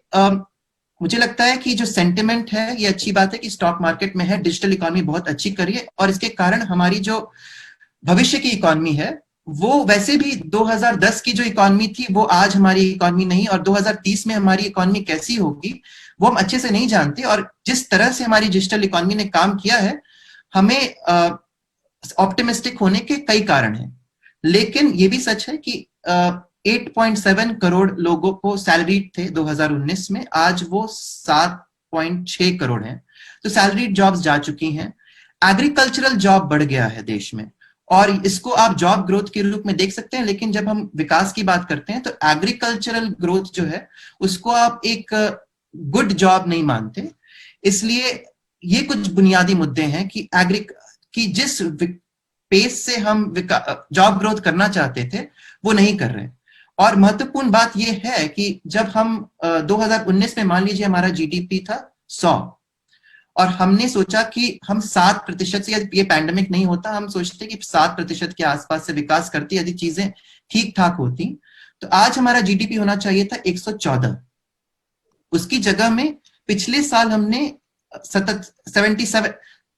मुझे लगता है कि जो सेंटिमेंट है, ये अच्छी बात है कि स्टॉक मार्केट में है, डिजिटल इकोनॉमी बहुत अच्छी करिए, और इसके कारण हमारी जो भविष्य की इकोनॉमी है वो वैसे भी 2010 की जो इकोनॉमी थी वो आज हमारी इकोनॉमी नहीं, और 2030 में हमारी इकोनॉमी कैसी होगी वो हम अच्छे से नहीं जानते। और जिस तरह से हमारी डिजिटल इकोनॉमी ने काम किया है, हमें ऑप्टिमिस्टिक होने के कई कारण हैं। लेकिन ये भी सच है कि 8.7 करोड़ लोगों को सैलरीड थे 2019 में, आज वो 7.6 करोड़ हैं। तो सैलरीड जॉब्स जा चुकी हैं। एग्रीकल्चरल जॉब बढ़ गया है देश में, और इसको आप जॉब ग्रोथ के रूप में देख सकते हैं। लेकिन जब हम विकास की बात करते हैं तो एग्रीकल्चरल ग्रोथ जो है उसको आप एक गुड जॉब नहीं मानते। इसलिए ये कुछ बुनियादी मुद्दे हैं कि जिस पेस से हम जॉब ग्रोथ करना चाहते थे वो नहीं कर रहे। और महत्वपूर्ण बात यह है कि जब हम 2019 में मान लीजिए हमारा जीडीपी था 100, और हमने सोचा कि हम 7% से, ये पैंडेमिक नहीं होता, हम सोचते कि 7% के आसपास से विकास करती यदि चीजें ठीक ठाक होती, तो आज हमारा जीडीपी होना चाहिए था 114। उसकी जगह में पिछले साल हमने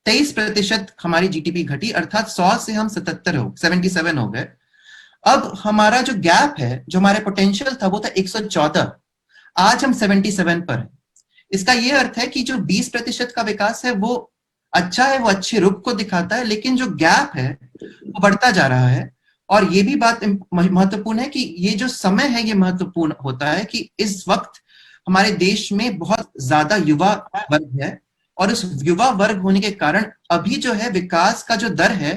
23% हमारी जीडीपी घटी, अर्थात 100 से हम 77 हो गए। अब हमारा जो गैप है, जो हमारे पोटेंशियल था वो था 114, आज हम 77 पर है। इसका यह अर्थ है कि जो 20% का विकास है वो अच्छा है, वो अच्छे रुख को दिखाता है, लेकिन जो गैप है वो बढ़ता जा रहा है। और ये भी बात महत्वपूर्ण है कि ये जो समय है ये महत्वपूर्ण होता है कि इस वक्त हमारे देश में बहुत ज्यादा युवा वर्ग है, और उस युवा वर्ग होने के कारण अभी जो है विकास का जो दर है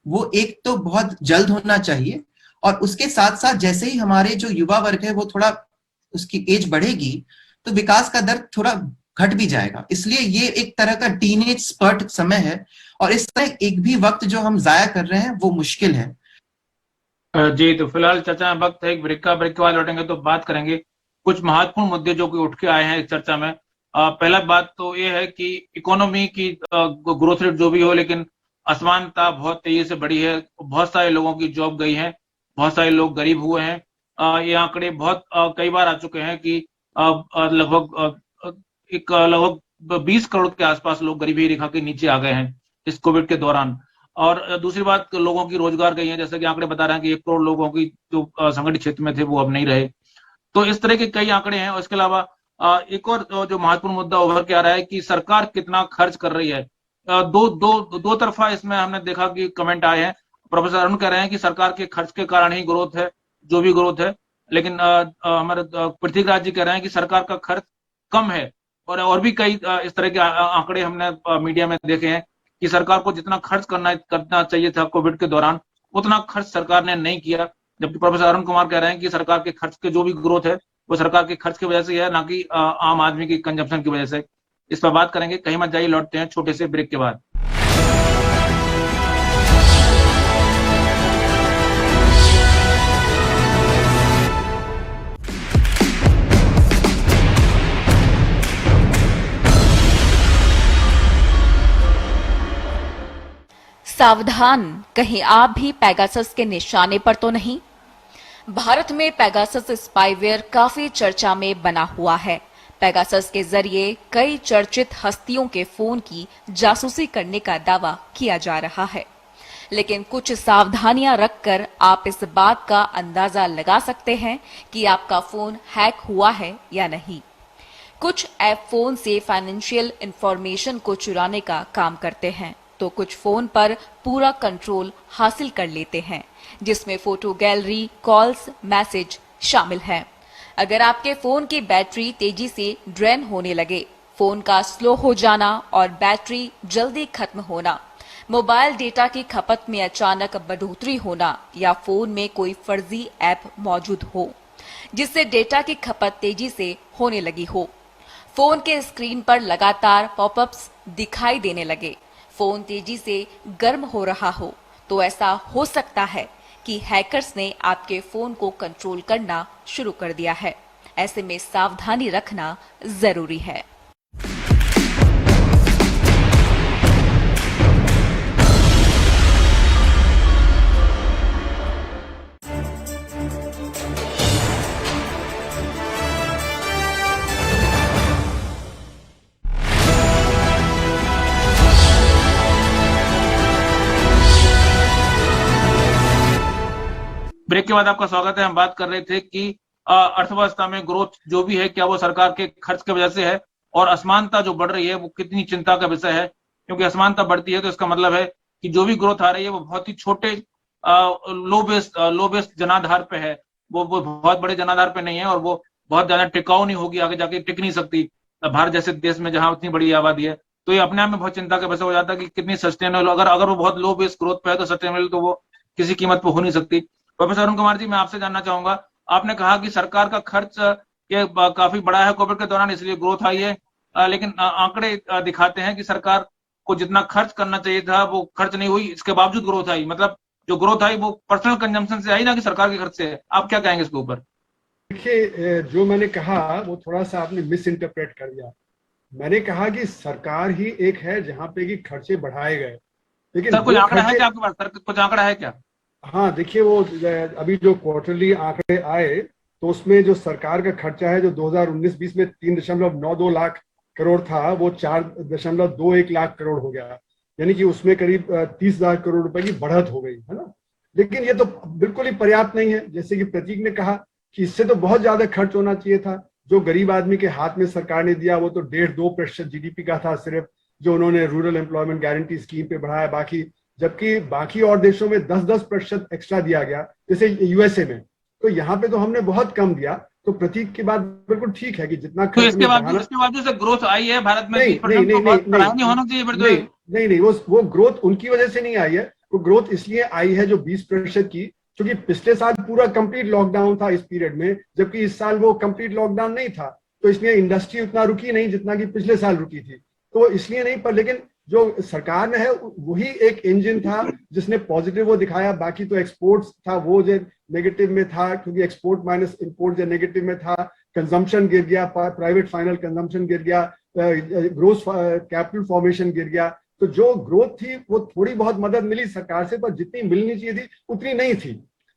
वो एक तो बहुत जल्द होना चाहिए, और उसके साथ साथ जैसे ही हमारे जो युवा वर्ग है वो थोड़ा उसकी एज बढ़ेगी तो विकास का दर थोड़ा घट भी जाएगा। इसलिए ये एक तरह का टीनेज स्पर्ट समय है, और इस तरह एक भी वक्त जो हम जाया कर रहे हैं वो मुश्किल है।
जी, तो फिलहाल चर्चा में वक्त है, एक ब्रेक के बाद लौटेंगे तो बात करेंगे कुछ महत्वपूर्ण मुद्दे जो कि उठ के आए हैं इस चर्चा में। पहला बात तो ये है कि इकोनॉमी की ग्रोथ रेट जो भी हो, लेकिन असमानता बहुत तेजी से बढ़ी है। बहुत सारे लोगों की जॉब गई है, बहुत सारे लोग गरीब हुए हैं। ये आंकड़े बहुत कई बार आ चुके हैं कि लगभग 20 करोड़ के आसपास लोग गरीबी रेखा के नीचे आ गए हैं इस कोविड के दौरान। और दूसरी बात, लोगों की रोजगार गई है, जैसे कि आंकड़े बता रहे हैं कि 1 करोड़ लोगों की जो संगठित क्षेत्र में थे वो अब नहीं रहे। तो इस तरह के कई आंकड़े हैं। और इसके अलावा एक और जो महत्वपूर्ण मुद्दा उभर के आ रहा है कि सरकार कितना खर्च कर रही है। दो तरफा इसमें हमने देखा कि कमेंट आए हैं। प्रोफेसर अरुण कह रहे हैं कि सरकार के खर्च के कारण ही ग्रोथ है, जो भी ग्रोथ है, लेकिन हमारे पृथ्वीराज जी कह रहे हैं कि सरकार का खर्च कम है। और भी कई इस तरह के आंकड़े हमने मीडिया में देखे हैं कि सरकार को जितना खर्च करना चाहिए था कोविड के दौरान उतना खर्च सरकार ने नहीं किया। जबकि प्रोफेसर अरुण कुमार कह रहे हैं कि सरकार के खर्च के जो भी ग्रोथ है वो सरकार के खर्च की वजह से है, ना कि आम आदमी की कंजप्शन की वजह से। इस पर बात करेंगे, कहीं मत जाइए, लौटते हैं छोटे से ब्रेक के बाद।
सावधान, कहीं आप भी पेगासस के निशाने पर तो नहीं। भारत में पेगासस स्पाईवेयर काफी चर्चा में बना हुआ है। पेगासस के जरिए कई चर्चित हस्तियों के फोन की जासूसी करने का दावा किया जा रहा है, लेकिन कुछ सावधानियां रखकर आप इस बात का अंदाजा लगा सकते हैं कि आपका फोन हैक हुआ है या नहीं। कुछ ऐप फोन से फाइनेंशियल इंफॉर्मेशन को चुराने का काम करते हैं, तो कुछ फोन पर पूरा कंट्रोल हासिल कर लेते हैं, जिसमें फोटो गैलरी, कॉल्स, मैसेज शामिल है। अगर आपके फोन की बैटरी तेजी से ड्रेन होने लगे, फोन का स्लो हो जाना और बैटरी जल्दी खत्म होना, मोबाइल डेटा की खपत में अचानक बढ़ोतरी होना, या फोन में कोई फर्जी ऐप मौजूद हो जिससे डेटा की खपत तेजी से होने लगी हो, फोन के स्क्रीन पर लगातार पॉपअप्स दिखाई देने लगे, फोन तेजी से गर्म हो रहा हो, तो ऐसा हो सकता है कि हैकर्स ने आपके फोन को कंट्रोल करना शुरू कर दिया है। ऐसे में सावधानी रखना जरूरी है।
के बाद आपका स्वागत है। हम बात कर रहे थे कि अर्थव्यवस्था में ग्रोथ जो भी है, क्या वो सरकार के खर्च की वजह से है, और असमानता जो बढ़ रही है वो कितनी चिंता का विषय है, क्योंकि असमानता बढ़ती है तो इसका मतलब है कि जो भी ग्रोथ आ रही है वो बहुत ही छोटे लो बेस्ड जनाधार पे है, वो बहुत बड़े जनाधार पे नहीं है, और वो बहुत ज्यादा टिकाऊ नहीं होगी, आगे जाके टिक नहीं सकती भारत जैसे देश में जहां उतनी बड़ी आबादी है। तो ये अपने आप में बहुत चिंता का विषय हो जाता है कि कितनी सस्टेनेबल, अगर वो बहुत लो बेस ग्रोथ पे है तो सस्टेनेबल तो वो किसी कीमत पर हो नहीं सकती। प्रोफेसर अरुण कुमार जी, मैं आपसे जानना चाहूंगा, आपने कहा कि सरकार का खर्च ये काफी बड़ा है कोविड के दौरान, इसलिए ग्रोथ आई है, लेकिन आंकड़े दिखाते हैं कि सरकार को जितना खर्च करना चाहिए था वो खर्च नहीं हुई, इसके बावजूद ग्रोथ आई। मतलब जो ग्रोथ आई वो पर्सनल कंजम्पशन से आई, ना कि सरकार के खर्च से है। आप क्या कहेंगे इसके ऊपर?
देखिए, जो मैंने कहा वो थोड़ा सा आपने मिस इंटरप्रेट कर दिया। मैंने कहा कि सरकार ही एक है जहां पे कि खर्चे बढ़ाए गए, लेकिन
सर कुछ आंकड़ा है क्या आपके पास? सर कुछ आंकड़ा है क्या?
हाँ, देखिए, वो अभी जो क्वार्टरली आंकड़े आए तो उसमें जो सरकार का खर्चा है जो 2019-20 में 3.92 लाख करोड़ था, वो 4.21 लाख करोड़ हो गया, यानी कि उसमें करीब 30,000 करोड़ रुपए की बढ़त हो गई है ना। लेकिन ये तो बिल्कुल ही पर्याप्त नहीं है। जैसे कि प्रतीक ने कहा कि इससे तो बहुत ज्यादा खर्च होना चाहिए था। जो गरीब आदमी के हाथ में सरकार ने दिया वो तो 1.5-2% जीडीपी का था सिर्फ, जो उन्होंने रूरल एम्प्लॉयमेंट गारंटी स्कीम पे बढ़ाया, जबकि बाकी और देशों में 10% एक्स्ट्रा दिया गया, जैसे यूएसए में। तो यहाँ पे तो हमने बहुत कम दिया। तो प्रतीक की बात बिल्कुल ठीक है कि जितना
तो इसके बावजूद से ग्रोथ आई है भारत में 30% तो बहुत बढ़ानी होना चाहिए फिर तो।
नहीं, वो ग्रोथ उनकी वजह से नहीं आई है। वो ग्रोथ इसलिए आई है जो 20% की, क्योंकि पिछले साल पूरा कंप्लीट लॉकडाउन था इस पीरियड में, जबकि इस साल वो कंप्लीट लॉकडाउन नहीं था, तो इसलिए इंडस्ट्री उतना रुकी नहीं जितना कि पिछले साल रुकी थी। तो इसलिए नहीं, पर लेकिन जो सरकार ने है वही एक इंजन था जिसने पॉजिटिव वो दिखाया। बाकी तो एक्सपोर्ट्स था वो जो नेगेटिव में था, क्योंकि एक्सपोर्ट माइनस इंपोर्ट जो नेगेटिव में था। कंजम्पशन गिर गया, प्राइवेट फाइनल कंजम्पशन गिर गया, ग्रोस कैपिटल फॉर्मेशन गिर गया। तो जो ग्रोथ थी वो थोड़ी बहुत मदद मिली सरकार से, पर जितनी मिलनी चाहिए थी उतनी नहीं थी।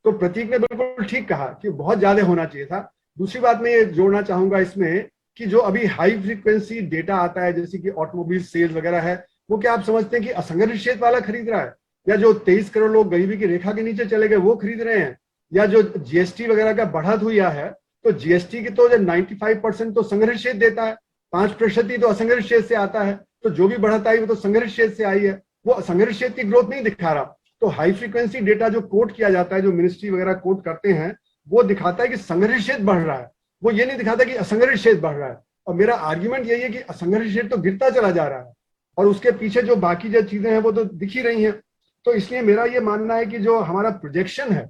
तो प्रतीक ने बिल्कुल ठीक कहा कि बहुत ज्यादा होना चाहिए था। दूसरी बात मैं ये जोड़ना चाहूंगा इसमें कि जो अभी हाई फ्रीक्वेंसी डेटा आता है, जैसे कि ऑटोमोबाइल सेल्स वगैरह है, वो क्या आप समझते हैं कि असंगठित क्षेत्र वाला खरीद रहा है, या जो 23 करोड़ लोग गरीबी की रेखा के नीचे चले गए वो खरीद रहे हैं, या जो जीएसटी वगैरह का बढ़त हुआ है, तो जीएसटी की तो 95% तो संगठित क्षेत्र देता है, 5% ही तो असंगठित क्षेत्र से आता है। तो जो भी बढ़त आई वो तो संगठित क्षेत्र से आई है, वो असंगठित क्षेत्र की ग्रोथ नहीं दिखा रहा। तो हाई फ्रीक्वेंसी डेटा जो कोट किया जाता है, जो मिनिस्ट्री वगैरह कोट करते हैं, वो दिखाता है कि संगठित क्षेत्र बढ़ रहा है, वो ये नहीं दिखाता कि असंगठित क्षेत्र बढ़ रहा है। और मेरा आर्ग्यूमेंट यही है कि असंगठित क्षेत्र तो गिरता चला जा रहा है, और उसके पीछे जो बाकी जो चीजें हैं वो तो दिख ही रही हैं। तो इसलिए मेरा ये मानना है कि जो हमारा प्रोजेक्शन है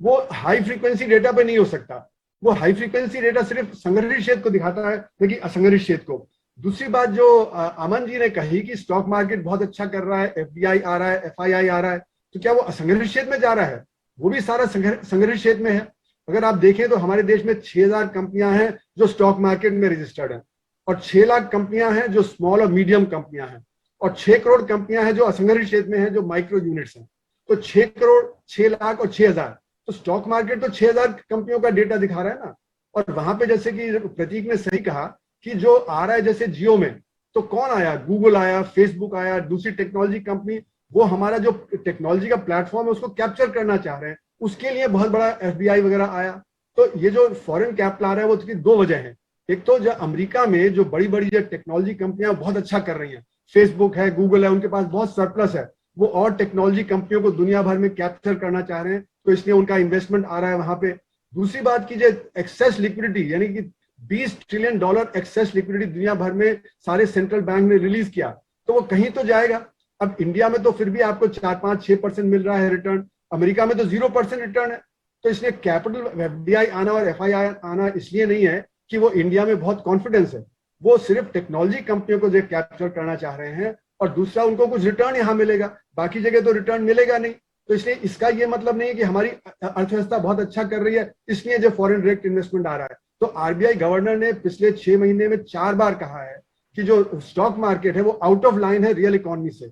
वो हाई फ्रीक्वेंसी डेटा पे नहीं हो सकता। वो हाई फ्रीक्वेंसी डेटा सिर्फ संगठित क्षेत्र को दिखाता है, लेकिन असंगठित क्षेत्र को। दूसरी बात जो अमन जी ने कही कि स्टॉक मार्केट बहुत अच्छा कर रहा है, एफडीआई आ रहा है, एफआईआई आ रहा है, तो क्या वो असंगठित क्षेत्र में जा रहा है? वो भी सारा संगठित क्षेत्र में है। अगर आप देखें तो हमारे देश में 6,000 कंपनियां हैं जो स्टॉक मार्केट में रजिस्टर्ड हैं, और 6 लाख कंपनियां हैं जो स्मॉल और मीडियम कंपनियां हैं, और 6 करोड़ कंपनियां हैं जो असंगठित क्षेत्र में हैं, जो माइक्रो यूनिट्स हैं। तो 6 करोड़, 6 लाख और 6,000, तो स्टॉक मार्केट तो 6,000 कंपनियों का डेटा दिखा रहा है ना। और वहां पे जैसे कि प्रतीक ने सही कहा कि जो आ रहा है जैसे जियो में, तो कौन आया? गूगल आया, फेसबुक आया, दूसरी टेक्नोलॉजी कंपनी, वो हमारा जो टेक्नोलॉजी का प्लेटफॉर्म है उसको कैप्चर करना चाह रहे हैं, उसके लिए बहुत बड़ा एफडीआई वगैरह आया। तो ये जो फॉरेन कैपिटल आ रहा है वो उसकी 2 वजह है। एक तो जो अमेरिका में जो बड़ी बड़ी जो टेक्नोलॉजी कंपनियां बहुत अच्छा कर रही हैं, फेसबुक है, गूगल है, उनके पास बहुत सरप्लस है, वो और टेक्नोलॉजी कंपनियों को दुनिया भर में कैप्चर करना चाह रहे हैं, तो इसलिए उनका इन्वेस्टमेंट आ रहा है वहां पे। दूसरी बात की जो एक्सेस लिक्विडिटी, यानी कि $20 ट्रिलियन एक्सेस लिक्विडिटी दुनिया भर में सारे सेंट्रल बैंक ने रिलीज किया, तो वो कहीं तो जाएगा। अब इंडिया में तो फिर भी आपको 4-5-6% मिल रहा है रिटर्न, अमेरिका में तो 0% रिटर्न है। तो इसलिए कैपिटल एफडीआई आना और एफआईआई आना इसलिए नहीं है कि वो इंडिया में बहुत कॉन्फिडेंस है, वो सिर्फ टेक्नोलॉजी कंपनियों को जो कैप्चर करना चाह रहे हैं, और दूसरा उनको कुछ रिटर्न यहाँ मिलेगा, बाकी जगह तो रिटर्न मिलेगा नहीं। तो इसलिए इसका ये मतलब नहीं है कि हमारी अर्थव्यवस्था बहुत अच्छा कर रही है इसलिए जो फॉरेन डायरेक्ट इन्वेस्टमेंट आ रहा है। तो आरबीआई गवर्नर ने पिछले 6 महीने में 4 बार कहा है कि जो स्टॉक मार्केट है वो आउट ऑफ लाइन है रियल इकोनॉमी से,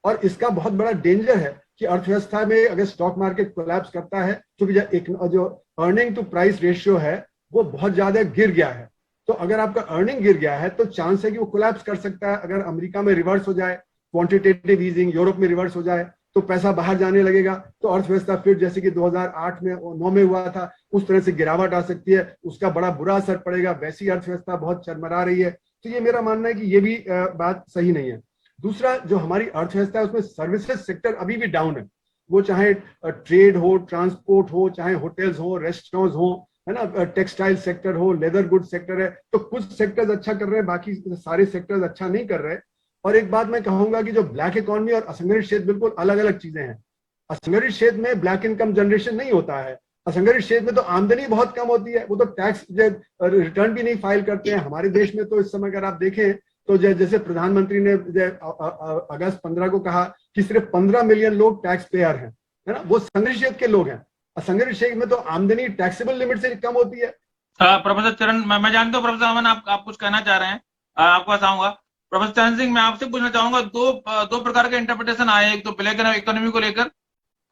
और इसका बहुत बड़ा डेंजर है कि अर्थव्यवस्था में अगर स्टॉक मार्केट कोलैप्स करता है, क्योंकि जो अर्निंग टू प्राइस रेशियो है वो बहुत ज्यादा गिर गया है। तो अगर आपका अर्निंग गिर गया है तो चांस है कि वो कोलैप्स कर सकता है। अगर अमेरिका में रिवर्स हो जाए क्वांटिटेटिव ईजिंग, यूरोप में रिवर्स हो जाए, तो पैसा बाहर जाने लगेगा, तो अर्थव्यवस्था फिर जैसे कि 2008 में 9 में हुआ था उस तरह से गिरावट आ सकती है, उसका बड़ा बुरा असर पड़ेगा। वैसी अर्थव्यवस्था बहुत चरमरा रही है, तो ये मेरा मानना है कि ये भी बात सही नहीं है। दूसरा, जो हमारी अर्थव्यवस्था है उसमें सर्विसेज सेक्टर अभी भी डाउन है, वो चाहे ट्रेड हो, ट्रांसपोर्ट हो, चाहे होटल्स हो, रेस्टोरेंट्स हो, है ना, टेक्सटाइल सेक्टर हो, लेदर गुड सेक्टर है, तो कुछ सेक्टर्स अच्छा कर रहे हैं, बाकी सारे सेक्टर्स अच्छा नहीं कर रहे। और एक बात मैं कहूंगा कि जो ब्लैक इकोनॉमी और असंगठित क्षेत्र बिल्कुल अलग अलग चीजें हैं। असंगठित क्षेत्र में ब्लैक इनकम जनरेशन नहीं होता है, असंगठित क्षेत्र में तो आमदनी बहुत कम होती है, वो तो टैक्स रिटर्न भी नहीं फाइल करते हैं। हमारे देश में तो इस समय अगर आप देखें तो जैसे प्रधानमंत्री ने अगस्त 15 को कहा कि सिर्फ 15 मिलियन लोग टैक्स पेयर हैं, है ना, वो संगठित क्षेत्र के लोग हैं। असंगठित क्षेत्र में तो आमदनी टैक्सेबल लिमिट से कम होती है।
प्रोफेसर चरण, मैं जानता हूँ प्रोफेसर अमन आप कुछ कहना चाह रहे हैं, आपके पास आऊंगा। प्रोफेसर चरण सिंह, मैं आपसे पूछना चाहूंगा, दो प्रकार के इंटरप्रिटेशन आए, एक तो ब्लैक इकोनॉमी को लेकर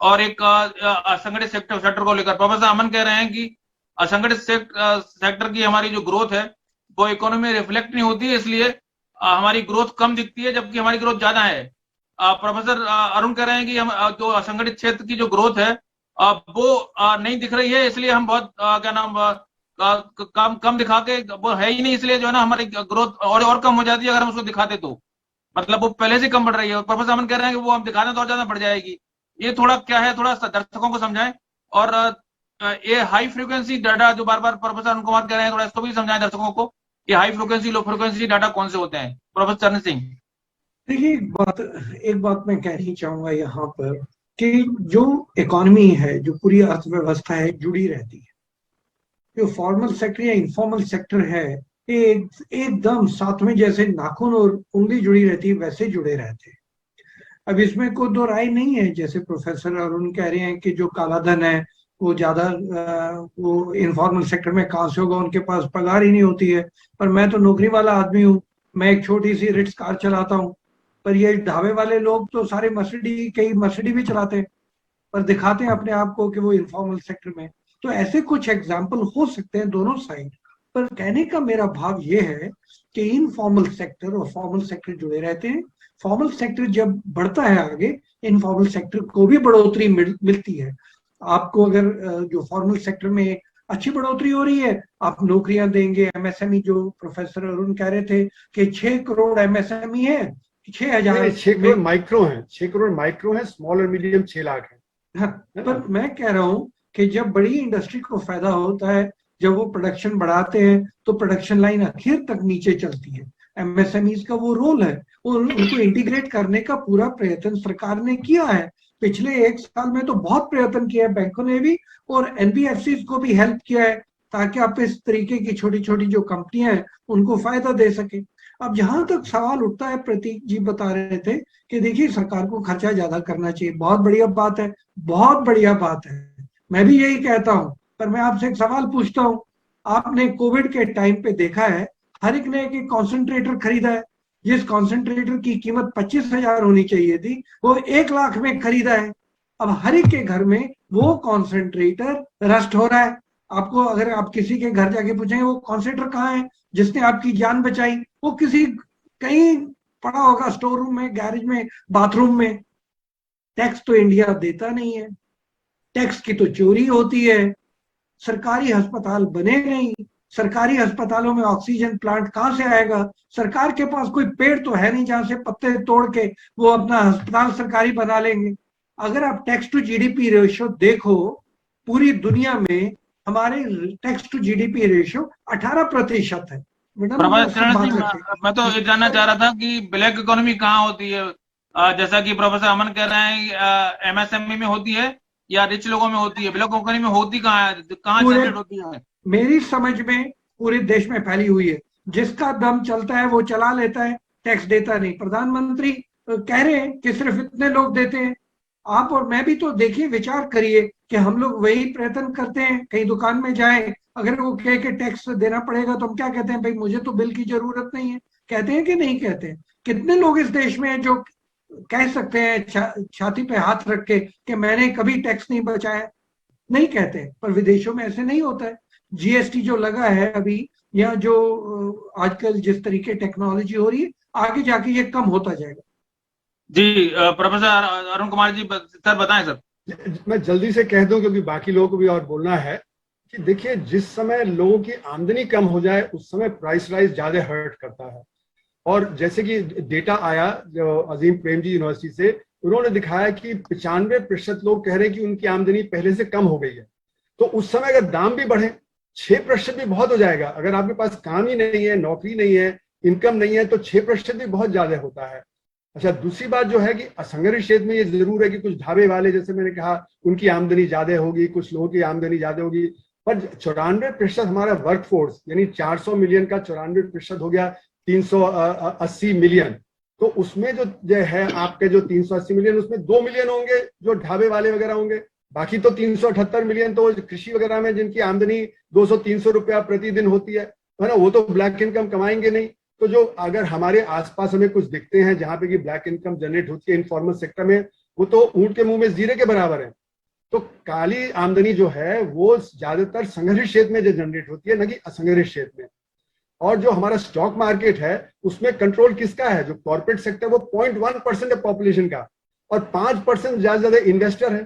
और एक असंगठित सेक्टर को लेकर। प्रोफेसर अमन कह रहे हैं कि असंगठित सेक्टर की हमारी जो ग्रोथ है वो इकोनॉमी में रिफ्लेक्ट नहीं होती है, इसलिए हमारी ग्रोथ कम दिखती है, जबकि हमारी ग्रोथ ज्यादा है। प्रोफेसर अरुण कह रहे हैं कि हम जो असंगठित क्षेत्र की जो ग्रोथ है वो नहीं दिख रही है, इसलिए हम बहुत क्या नाम कम दिखा के, वो है ही नहीं, इसलिए जो है ना हमारी ग्रोथ और कम हो जाती है अगर हम उसको दिखाते तो, मतलब वो पहले से कम बढ़ रही है। और प्रोफेसर अमन कह रहे हैं कि वो हम दिखाते तो और ज्यादा बढ़ जाएगी। ये थोड़ा क्या है, थोड़ा दर्शकों को समझाएं। और ये हाई फ्रीक्वेंसी डाटा जो बार बार प्रोफेसर अरुण कुमार कह रहे हैं, थोड़ा इसको भी समझाएं दर्शकों को कि high frequency low frequency data कौन से होते हैं। प्रोफेसर चरण सिंह।
देखिए, एक बात मैं कहनी चाहूंगा यहाँ पर कि जो इकोनॉमी है, जो पूरी अर्थव्यवस्था है, जुड़ी रहती है। जो फॉर्मल सेक्टर या इनफॉर्मल सेक्टर है, एकदम साथ में जैसे नाखून और उंगली जुड़ी रहती है वैसे जुड़े रहते हैं। अब इसमें कोई दो राय नहीं है। जैसे प्रोफेसर अरुण कह रहे हैं कि जो काला धन है वो ज्यादा वो इनफॉर्मल सेक्टर में कहां से होगा, उनके पास पगार ही नहीं होती है। पर मैं तो नौकरी वाला आदमी हूँ, मैं एक छोटी सी रिट्स कार चलाता हूँ, पर ये ढाबे वाले लोग तो सारे कई मर्सिडी भी चलाते हैं, पर दिखाते हैं अपने आप को कि वो इनफॉर्मल सेक्टर में। तो ऐसे कुछ एग्जाम्पल हो सकते हैं दोनों साइड। पर कहने का मेरा भाव ये है कि इनफॉर्मल सेक्टर और फॉर्मल सेक्टर जुड़े रहते हैं। फॉर्मल सेक्टर जब बढ़ता है आगे, इनफॉर्मल सेक्टर को भी बढ़ोतरी मिलती है। आपको अगर जो फॉर्मल सेक्टर में अच्छी बढ़ोतरी हो रही है, आप नौकरियां देंगे। एमएसएमई जो प्रोफेसर अरुण कह रहे थे कि 6 करोड़ एमएसएमई है,
6 करोड़ माइक्रो है, 6 करोड़ माइक्रो है, स्मॉल और मीडियम 6 लाख है।
हाँ, पर मैं कह रहा हूँ कि जब बड़ी इंडस्ट्री को फायदा होता है, जब वो प्रोडक्शन बढ़ाते हैं तो प्रोडक्शन लाइन आखिर तक नीचे चलती है। एमएसएमईज का वो रोल है, और उनको इंटीग्रेट करने का पूरा प्रयत्न सरकार ने किया है। पिछले 1 साल में तो बहुत प्रयत्न किया है बैंकों ने भी, और एनबीएफसी को भी हेल्प किया है, ताकि आप इस तरीके की छोटी छोटी जो कंपनियां हैं उनको फायदा दे सके। अब जहां तक सवाल उठता है, प्रतीक जी बता रहे थे कि देखिए सरकार को खर्चा ज्यादा करना चाहिए, बहुत बढ़िया बात है, बहुत बढ़िया बात है, मैं भी यही कहता हूं। पर मैं आपसे एक सवाल पूछता हूं, आपने कोविड के टाइम पे देखा है हर एक ने एक कॉन्सेंट्रेटर खरीदा है। जिस कॉन्सेंट्रेटर की कीमत 25,000 होनी चाहिए थी, वो 1 लाख में खरीदा है। अब हर एक के घर में वो कॉन्सेंट्रेटर रस्ट हो रहा है। आपको अगर आप किसी के घर जाके पूछेंगे वो कॉन्सेंट्रेटर कहाँ है जिसने आपकी जान बचाई, वो कहीं पड़ा होगा, स्टोर रूम में, गैरेज में, बाथरूम में। टैक्स तो इंडिया देता नहीं है, टैक्स की तो चोरी होती है, सरकारी अस्पताल बने नहीं, सरकारी अस्पतालों में ऑक्सीजन प्लांट कहां से आएगा, सरकार के पास कोई पेड़ तो है नहीं जहां से पत्ते तोड़ के वो अपना अस्पताल सरकारी बना लेंगे। अगर आप टैक्स टू जीडीपी रेशियो देखो, पूरी दुनिया में हमारे टैक्स टू जीडीपी रेशियो 18% है।
मैं तो ये जानना चाह रहा था कि ब्लैक इकोनॉमी कहाँ होती है, जैसा कि प्रोफेसर अमन कह रहे हैं एमएसएमई में होती है या रिच लोगों में होती है, ब्लैक इकोनॉमी में होती कहाँ जनरेट होती है?
मेरी समझ में पूरे देश में फैली हुई है। जिसका दम चलता है वो चला लेता है, टैक्स देता नहीं। प्रधानमंत्री कह रहे हैं कि सिर्फ इतने लोग देते हैं। आप और मैं भी तो देखिए, विचार करिए कि हम लोग वही प्रयत्न करते हैं। कहीं दुकान में जाए, अगर वो कहे कि टैक्स देना पड़ेगा तो हम क्या कहते हैं, भाई मुझे तो बिल की जरूरत नहीं है। कहते हैं कि नहीं कहते हैं? कितने लोग इस देश में हैं जो कह सकते हैं छाती पे हाथ रख के कि मैंने कभी टैक्स नहीं बचाया? नहीं कहते। पर विदेशों में ऐसे नहीं होता है। जीएसटी जो लगा है अभी, या जो आजकल जिस तरीके टेक्नोलॉजी हो रही है, आगे जाके ये कम होता जाएगा।
जी प्रोफेसर अरुण कुमार जी सर बताएं सर।
मैं जल्दी से कह दूं क्योंकि बाकी लोगों को भी और बोलना है कि देखिए, जिस समय लोगों की आमदनी कम हो जाए उस समय प्राइस राइज ज्यादा हर्ट करता है। और जैसे कि डेटा आया जो अजीम प्रेमजी यूनिवर्सिटी से, उन्होंने दिखाया कि 95% लोग कह रहे हैं कि उनकी आमदनी पहले से कम हो गई है। तो उस समय अगर दाम भी बढ़े, 6% भी बहुत हो जाएगा। अगर आपके पास काम ही नहीं है, नौकरी नहीं है, इनकम नहीं है, तो 6% भी बहुत ज्यादा होता है। अच्छा, दूसरी बात जो है कि असंगठित क्षेत्र में ये जरूर है कि कुछ ढाबे वाले, जैसे मैंने कहा, उनकी आमदनी ज्यादा होगी, कुछ लोगों की आमदनी ज्यादा होगी। पर 94% हमारा वर्कफोर्स, यानी 400 मिलियन का 94% हो गया 380 मिलियन। तो उसमें जो है आपके जो 380 मिलियन, उसमें 2 मिलियन होंगे जो ढाबे वाले वगैरह होंगे। बाकी तो 378 मिलियन तो कृषि वगैरह में जिनकी आमदनी 200-300 रुपया प्रतिदिन होती है ना, वो तो ब्लैक इनकम कमाएंगे नहीं। तो जो अगर हमारे आसपास हमें कुछ दिखते हैं जहां पे कि ब्लैक इनकम जनरेट होती है इनफॉर्मल सेक्टर में, वो तो ऊंट के मुंह में जीरे के बराबर है। तो काली आमदनी जो है वो ज्यादातर संगठित क्षेत्र में जो जनरेट होती है, न कि असंगठित क्षेत्र में। और जो हमारा स्टॉक मार्केट है उसमें कंट्रोल किसका है? जो कॉर्पोरेट सेक्टर, वो 0.1% है पॉपुलेशन का, और 5% ज्यादा इन्वेस्टर है।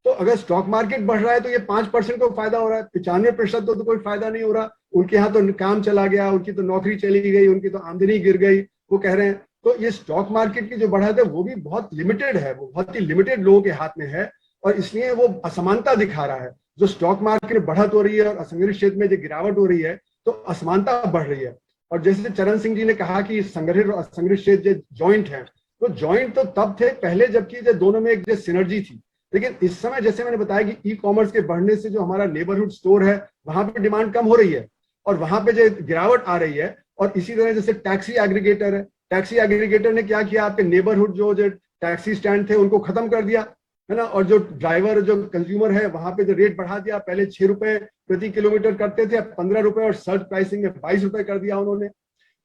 तो अगर स्टॉक मार्केट बढ़ रहा है तो ये 5% को फायदा हो रहा है, 95% तो कोई फायदा नहीं हो रहा। उनके यहाँ तो काम चला गया, उनकी तो नौकरी चली गई, उनकी तो आमदनी गिर गई, वो कह रहे हैं। तो ये स्टॉक मार्केट की जो बढ़त है वो भी बहुत लिमिटेड है, वो बहुत ही लिमिटेड लोगों के हाथ में है, और इसलिए वो असमानता दिखा रहा है। जो स्टॉक मार्केट में बढ़त हो रही है और असंगठित क्षेत्र में जो गिरावट हो रही है, तो असमानता बढ़ रही है। और जैसे चरण सिंह जी ने कहा कि संगठित और असंगठित क्षेत्र जॉइंट है, तो जॉइंट तो तब थे पहले जबकि दोनों में एक सिनर्जी थी। लेकिन इस समय जैसे मैंने बताया कि ई कॉमर्स के बढ़ने से जो हमारा नेबरहुड स्टोर है वहां पे डिमांड कम हो रही है और वहां पे जो गिरावट आ रही है। और इसी तरह जैसे टैक्सी एग्रीगेटर है, टैक्सी एग्रीगेटर ने क्या किया, आपके नेबरहुड जो टैक्सी स्टैंड थे उनको खत्म कर दिया, है ना। और जो ड्राइवर, जो कंज्यूमर है, वहां पे जो रेट बढ़ा दिया। पहले 6 रुपए प्रति किलोमीटर करते थे, अब 15 रुपए, और सर्च प्राइसिंग में 22 रुपए कर दिया उन्होंने।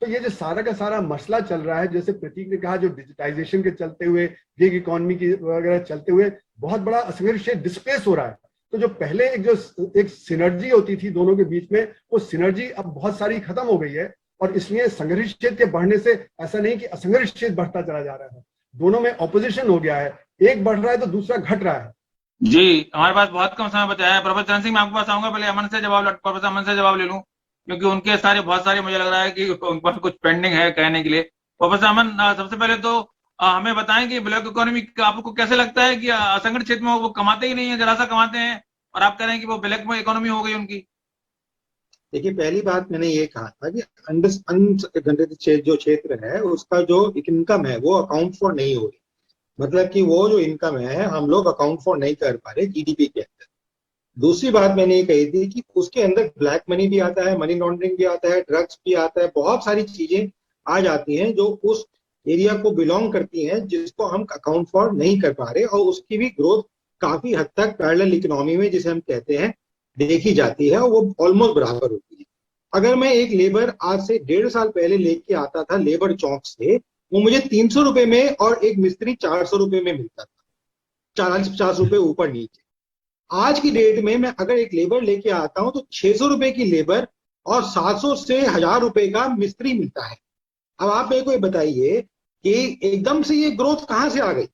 तो ये जो सारा का सारा मसला चल रहा है, जैसे प्रतीक ने कहा, जो डिजिटाइजेशन के चलते हुए, गिग इकोनॉमी की वगैरह चलते हुए बहुत बड़ा असंगठित क्षेत्र डिस्प्लेस हो रहा है। तो जो पहले एक सिनर्जी होती थी दोनों के बीच में, वो सिनर्जी अब बहुत सारी खत्म हो गई है। और इसलिए संगठित क्षेत्र के बढ़ने से ऐसा नहीं कि असंगठित क्षेत्र बढ़ता चला जा रहा है, दोनों में ऑपोजिशन हो गया है, एक बढ़ रहा है तो दूसरा घट रहा है।
जी, हमारे पास बहुत कम समय बचा है। प्रोफेसर चरण सिंह, मैं आपके पास आऊंगा, पहले अमन से जवाब, प्रोफेसर अमन से जवाब ले लूं, क्योंकि उनके बहुत सारे मुझे लग रहा है कि उन पर कुछ पेंडिंग है कहने के लिए। प्रोफेसर अमन, सबसे पहले तो हमें बताएं कि ब्लैक इकोनॉमी आपको कैसे लगता है कि असंगठित क्षेत्र में वो कमाते ही नहीं है, जरा सा कमाते हैं, और आप कह रहे हैं कि वो ब्लैक में इकोनॉमी हो गई उनकी।
देखिए, पहली बात मैंने ये कहा था कि असंगठित जो क्षेत्र है उसका जो इनकम है वो अकाउंट फॉर नहीं हो रही। मतलब कि वो जो इनकम है हम लोग अकाउंट फॉर नहीं कर पा रहे जीडीपी के अंदर। दूसरी बात मैंने ये कही थी कि उसके अंदर ब्लैक मनी भी आता है, मनी लॉन्ड्रिंग भी आता है, ड्रग्स भी आता है, बहुत सारी चीजें आ जाती हैं जो उस एरिया को बिलोंग करती हैं, जिसको हम अकाउंट फॉर नहीं कर पा रहे। और उसकी भी ग्रोथ काफी हद तक पैरेलल इकोनॉमी में, जिसे हम कहते हैं, देखी जाती है, और वो ऑलमोस्ट बराबर होती है। अगर मैं एक लेबर आज से 1.5 साल पहले लेके आता था लेबर चौक से, वो मुझे 300 रुपए में, और एक मिस्त्री 400 रुपए में मिलता था, 40-50 रुपए ऊपर नीचे। आज की डेट में मैं अगर एक लेबर लेके आता हूं तो 600 रुपए की लेबर और 700 से 1000 रुपए का मिस्त्री मिलता है। अब आप मेरे को ये बताइए कि एकदम से ये ग्रोथ कहां से आ गई?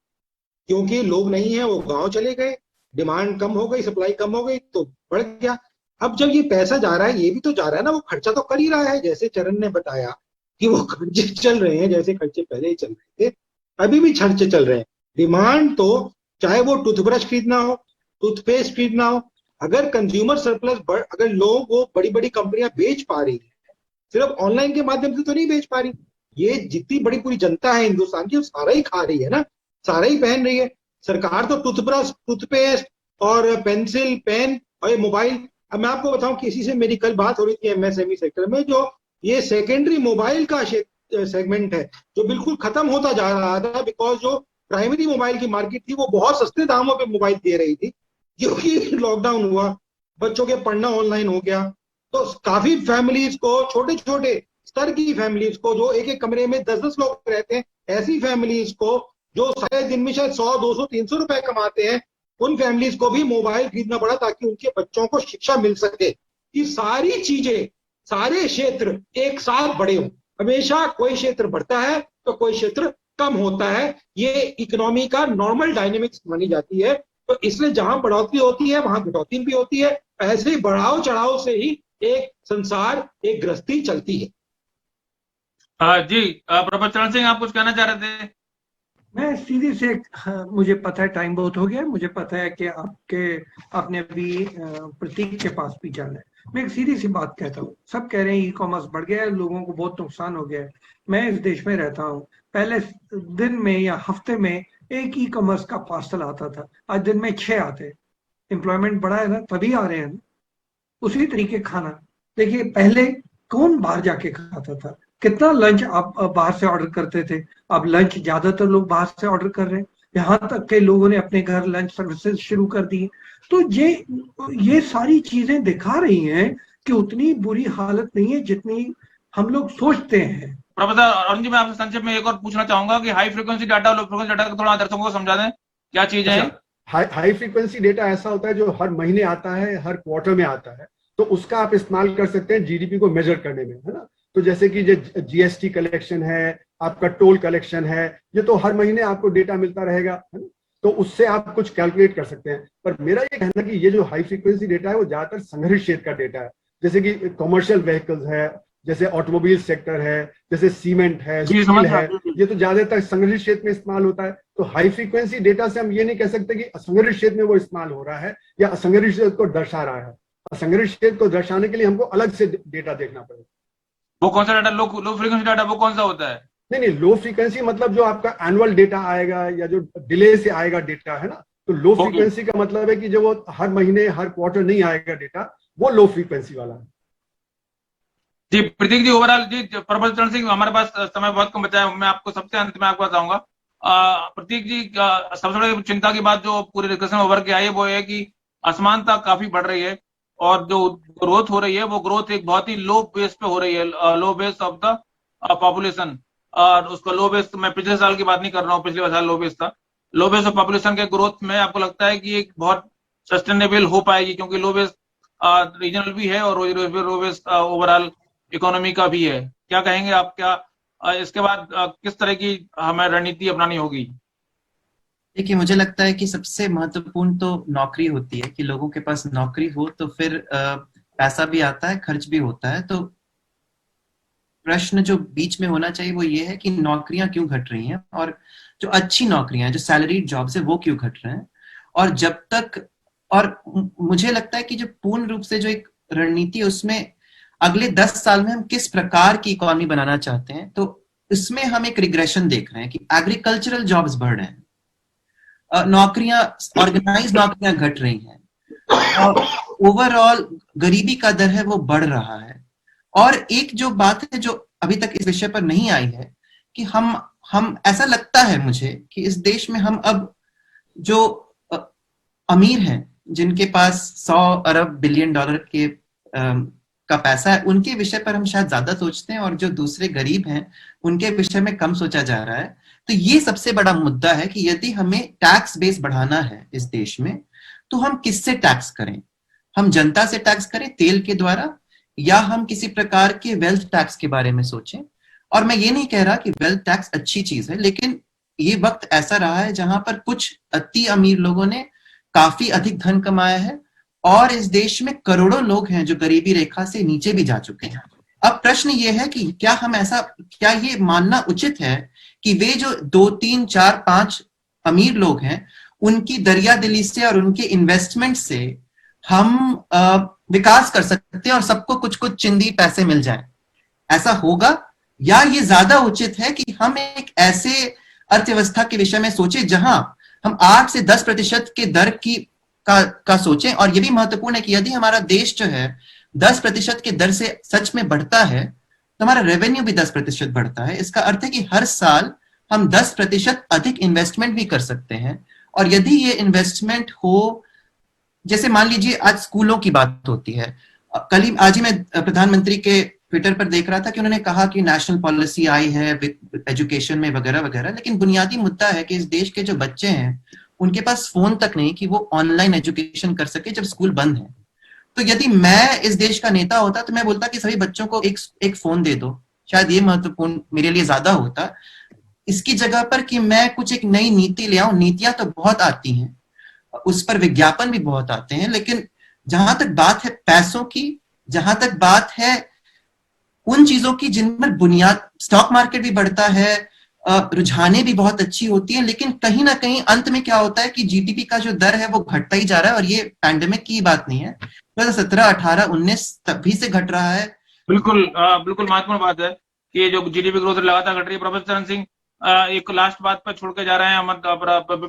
क्योंकि लोग नहीं है, वो गांव चले गए, डिमांड कम हो गई, सप्लाई कम हो गई, तो बढ़ गया। अब जब ये पैसा जा रहा है, ये भी तो जा रहा है ना, वो खर्चा तो कर ही रहा है। जैसे चरण ने बताया कि वो खर्चे चल रहे हैं, जैसे खर्चे पहले ही चल रहे थे, अभी भी खर्चे चल रहे हैं। डिमांड तो, चाहे वो टूथब्रश खरीदना हो, टूथपेस्ट खरीदना हो, अगर कंज्यूमर सरप्लस अगर लोग वो बड़ी बड़ी कंपनियां बेच पा रही है, सिर्फ ऑनलाइन के माध्यम से तो नहीं बेच पा रही। ये जितनी बड़ी पूरी जनता है हिंदुस्तान की, वो सारा ही खा रही है ना, सारा ही पहन रही है। सरकार तो टूथब्रश, टूथपेस्ट और पेंसिल, पेन और ये मोबाइल। अब मैं आपको बताऊं, किसी से मेरी कल बात हो रही थी एमएसएमई सेक्टर में, जो ये सेकेंडरी मोबाइल का सेगमेंट है जो बिल्कुल खत्म होता जा रहा था, बिकॉज जो प्राइमरी मोबाइल की मार्केट थी वो बहुत सस्ते दामों पे मोबाइल दे रही थी, क्योंकि लॉकडाउन हुआ, बच्चों के पढ़ना ऑनलाइन हो गया। तो काफी फैमिलीज को, छोटे छोटे स्तर की फैमिलीज को, जो एक एक कमरे में 10-10 लोग रहते हैं, ऐसी फैमिलीज को जो सारे दिन में शायद 100, 200, 300 रुपए कमाते हैं, उन फैमिलीज को भी मोबाइल खरीदना पड़ा ताकि उनके बच्चों को शिक्षा मिल सके। ये सारी चीजें, सारे क्षेत्र एक साथ बढ़े हों। हमेशा कोई क्षेत्र बढ़ता है तो कोई क्षेत्र कम होता है। ये इकोनॉमी का नॉर्मल डायनेमिक्स मानी जाती है। तो इसलिए जहां बढ़ोतरी होती है वहां घटोतरी भी होती है। ऐसे ही बढ़ाव चढ़ाव से ही एक संसार, एक गृहस्थी चलती है।
जी प्रोफेसर चरण सिंह, आप कुछ कहना चाह रहे थे?
मैं सीधे से मुझे पता है टाइम बहुत हो गया, मुझे पता है कि आपने अभी प्रतीक के पास भी जाना है। मैं एक सीधी सी बात कहता हूँ, सब कह रहे हैं ई कॉमर्स बढ़ गया है, लोगों को बहुत नुकसान हो गया है। मैं इस देश में रहता हूँ, पहले दिन में या हफ्ते में एक ई कॉमर्स का पार्सल आता था, आज दिन में 6 आते। एम्प्लॉयमेंट बढ़ा है ना, तभी आ रहे हैं ना। उसी तरीके खाना देखिए, पहले कौन बाहर जाके खाता था, कितना लंच आप बाहर से ऑर्डर करते थे। अब लंच ज्यादातर लोग बाहर से ऑर्डर कर रहे हैं, यहाँ तक के लोगों ने अपने घर लंच सर्विसेज शुरू कर दी। तो ये सारी चीजें दिखा रही हैं कि उतनी बुरी हालत नहीं है जितनी हम लोग सोचते हैं।
प्रोफेसर अरुण जी, मैं आपसे संक्षेप में एक और पूछना चाहूंगा कि हाई फ्रीक्वेंसी डाटा और लो फ्रीक्वेंसी डाटा थोड़ा दर्शकों को समझा दें, क्या चीजें हैं?
हाई फ्रीक्वेंसी डेटा ऐसा होता है जो हर महीने आता है, हर क्वार्टर में आता है, तो उसका आप इस्तेमाल कर सकते हैं जीडीपी को मेजर करने में, है ना। तो जैसे कि जो जीएसटी कलेक्शन है, आपका टोल कलेक्शन है, ये तो हर महीने आपको डेटा मिलता रहेगा, है ना। तो उससे आप कुछ कैलकुलेट कर सकते हैं। पर मेरा ये कहना है कि ये जो हाई फ्रीक्वेंसी डेटा है वो ज्यादातर संघर्ष क्षेत्र का डेटा है, जैसे कि कमर्शियल व्हीकल्स है, जैसे ऑटोमोबाइल सेक्टर है, जैसे सीमेंट है, स्टील है, ये तो ज्यादातर संघर्ष क्षेत्र में इस्तेमाल होता है। तो हाई फ्रीक्वेंसी डेटा से हम ये नहीं कह सकते कि असंगठित क्षेत्र में वो इस्तेमाल हो रहा है या असंगठित क्षेत्र को दर्शा रहा है। असंगठित क्षेत्र को दर्शाने के लिए हमको अलग से डेटा देखना पड़ेगा।
वो कौन सा डाटा, लो फ्रीक्वेंसी डाटा वो कौन सा होता है?
नहीं, लो फ्रीक्वेंसी मतलब जो आपका एनुअल डेटा आएगा या जो डिले से आएगा डेटा, है ना। तो लो फ्रीक्वेंसी का मतलब है कि जो वो हर महीने हर क्वार्टर नहीं आएगा डेटा, वो लो फ्रीक्वेंसी वाला है।
जी प्रतीक जी, ओवरऑल जी, प्रोफेसर चरण सिंह, हमारे पास समय बहुत कम बचा है, मैं आपको सबसे अंत में आपको बताऊंगा। प्रतीक जी, सबसे बड़ी चिंता की बात जो पूरे डिस्कशन में उभर के आई है वो है कि असमानता काफी बढ़ रही है और जो ग्रोथ हो रही है वो ग्रोथ एक बहुत ही लो बेस पे हो रही है, लो बेस ऑफ द पॉपुलेशन। और उसको लो बेस, मैं पिछले साल की बात नहीं कर रहा हूँ, पिछले साल लो बेस था। लो बेस ऑफ पॉपुलेशन के ग्रोथ में आपको लगता है कि एक बहुत सस्टेनेबल हो पाएगी, क्योंकि लो बेस रीजनल भी है और लो बेस ओवरऑल इकोनॉमी का भी है। क्या कहेंगे आप, क्या इसके बाद किस तरह की हमें रणनीति अपनानी होगी?
देखिए, मुझे लगता है कि सबसे महत्वपूर्ण तो नौकरी होती है, कि लोगों के पास नौकरी हो तो फिर पैसा भी आता है, खर्च भी होता है। तो प्रश्न जो बीच में होना चाहिए वो ये है कि नौकरियां क्यों घट रही हैं, और जो अच्छी नौकरियां, जो सैलरीड जॉब्स है, वो क्यों घट रहे हैं। और जब तक, और मुझे लगता है कि जो पूर्ण रूप से जो एक रणनीति, उसमें अगले 10 साल में हम किस प्रकार की इकोनॉमी बनाना चाहते हैं, तो इसमें हम एक रिग्रेशन देख रहे हैं कि एग्रीकल्चरल जॉब्स बढ़ रहे हैं, नौकरियां, ऑर्गेनाइज नौकरियां घट रही हैं, और ओवरऑल गरीबी का दर है वो बढ़ रहा है। और एक जो बात है जो अभी तक इस विषय पर नहीं आई है, कि हम ऐसा लगता है मुझे कि इस देश में हम अब जो अमीर हैं, जिनके पास 100 अरब बिलियन डॉलर के का पैसा है, उनके विषय पर हम शायद ज्यादा सोचते हैं, और जो दूसरे गरीब हैं उनके विषय में कम सोचा जा रहा है। तो ये सबसे बड़ा मुद्दा है कि यदि हमें टैक्स बेस बढ़ाना है इस देश में, तो हम किससे टैक्स करें? हम जनता से टैक्स करें तेल के द्वारा, या हम किसी प्रकार के वेल्थ टैक्स के बारे में सोचें? और मैं ये नहीं कह रहा कि वेल्थ टैक्स अच्छी चीज है, लेकिन ये वक्त ऐसा रहा है जहां पर कुछ अति अमीर लोगों ने काफी अधिक धन कमाया है, और इस देश में करोड़ों लोग हैं जो गरीबी रेखा से नीचे भी जा चुके हैं। अब प्रश्न ये है कि क्या ये मानना उचित है कि वे जो 2, 3, 4, 5 अमीर लोग हैं, उनकी दरिया दिली से और उनके इन्वेस्टमेंट से हम विकास कर सकते हैं और सबको कुछ कुछ चिंदी पैसे मिल जाए? ऐसा होगा? या ये ज्यादा उचित है कि हम एक ऐसे अर्थव्यवस्था के विषय में सोचे जहां हम 8 से 10% के दर का सोचें? और ये भी महत्वपूर्ण है कि यदि हमारा देश जो है 10% के दर से सच में बढ़ता है, तो हमारा रेवेन्यू भी 10% बढ़ता है। इसका अर्थ है कि हर साल हम 10% अधिक इन्वेस्टमेंट भी कर सकते हैं। और यदि ये इन्वेस्टमेंट हो, जैसे मान लीजिए आज स्कूलों की बात होती है, आज ही मैं प्रधानमंत्री के ट्विटर पर देख रहा था कि उन्होंने कहा कि नेशनल पॉलिसी आई है एजुकेशन में वगैरह वगैरह, लेकिन बुनियादी मुद्दा है कि इस देश के जो बच्चे हैं उनके पास फोन तक नहीं कि वो ऑनलाइन एजुकेशन कर सके जब स्कूल बंद है। तो यदि मैं इस देश का नेता होता तो मैं बोलता कि सभी बच्चों को एक फोन दे दो, शायद ये महत्वपूर्ण मेरे लिए ज्यादा होता। इसकी जगह पर कि मैं कुछ एक नई नीति ले आऊं, नीतियां तो बहुत आती हैं, उस पर विज्ञापन भी बहुत आते हैं, लेकिन जहां तक बात है पैसों की, जहां तक बात है उन चीजों की जिनमें बुनियाद, स्टॉक मार्केट भी बढ़ता है, रुझाने भी बहुत अच्छी होती है, लेकिन कहीं ना कहीं अंत में क्या होता है कि जीडीपी का जो दर है वो घटता ही जा रहा है। और ये पैंडेमिक की बात नहीं है, 2017, 18, 19 तभी से घट रहा है।
बिल्कुल बिल्कुल महत्वपूर्ण बात है कि जो जीडीपी ग्रोथ लगातार घट रही है। प्रोफेसर चरण सिंह, एक लास्ट बात पर छोड़ के जा रहे हैं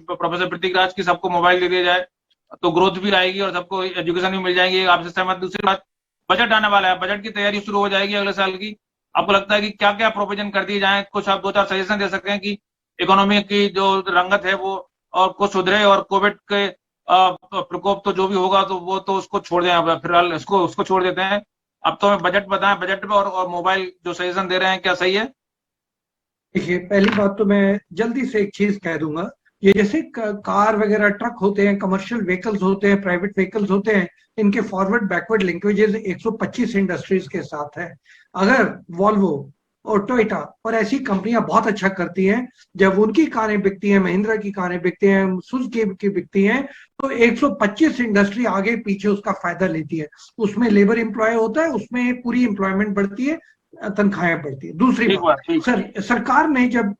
प्रोफेसर प्रतीक राज की सबको मोबाइल दे दिया जाए तो ग्रोथ भी आएगी और सबको एजुकेशन भी मिल जाएगी, आपसे सहमत? दूसरी बात, बजट आने वाला है, बजट की तैयारी शुरू हो जाएगी अगले साल की। आपको लगता है कि क्या क्या प्रोविजन कर दिए जाए? कुछ आप 2-4 सजेशन दे सकते हैं कि इकोनॉमी की जो रंगत है वो और को सुधरे, और कोविड के प्रकोप तो जो भी होगा तो वो तो उसको छोड़ दें, फिलहाल उसको छोड़ देते हैं। अब तो हमें बजट बताएं, बजट में और मोबाइल जो सजेशन दे रहे हैं क्या सही है?
देखिए, पहली बात तो मैं जल्दी से एक चीज कह दूंगा, ये जैसे कार वगैरह, ट्रक होते हैं, कमर्शियल व्हीकल्स होते हैं, प्राइवेट व्हीकल्स होते हैं, इनके फॉरवर्ड बैकवर्ड लिंकेजेस 125 इंडस्ट्रीज के साथ है। अगर वॉल्वो और टोयोटा और ऐसी कंपनियां बहुत अच्छा करती हैं, जब उनकी कारें बिकती हैं, महिंद्रा की कारें बिकती हैं, सुजुकी की बिकती हैं, तो 125 इंडस्ट्री आगे पीछे उसका फायदा लेती है। उसमें लेबर एम्प्लॉय होता है, उसमें पूरी एम्प्लॉयमेंट बढ़ती है, तनख्वाहें बढ़ती है। दूसरी बात, सरकार ने जब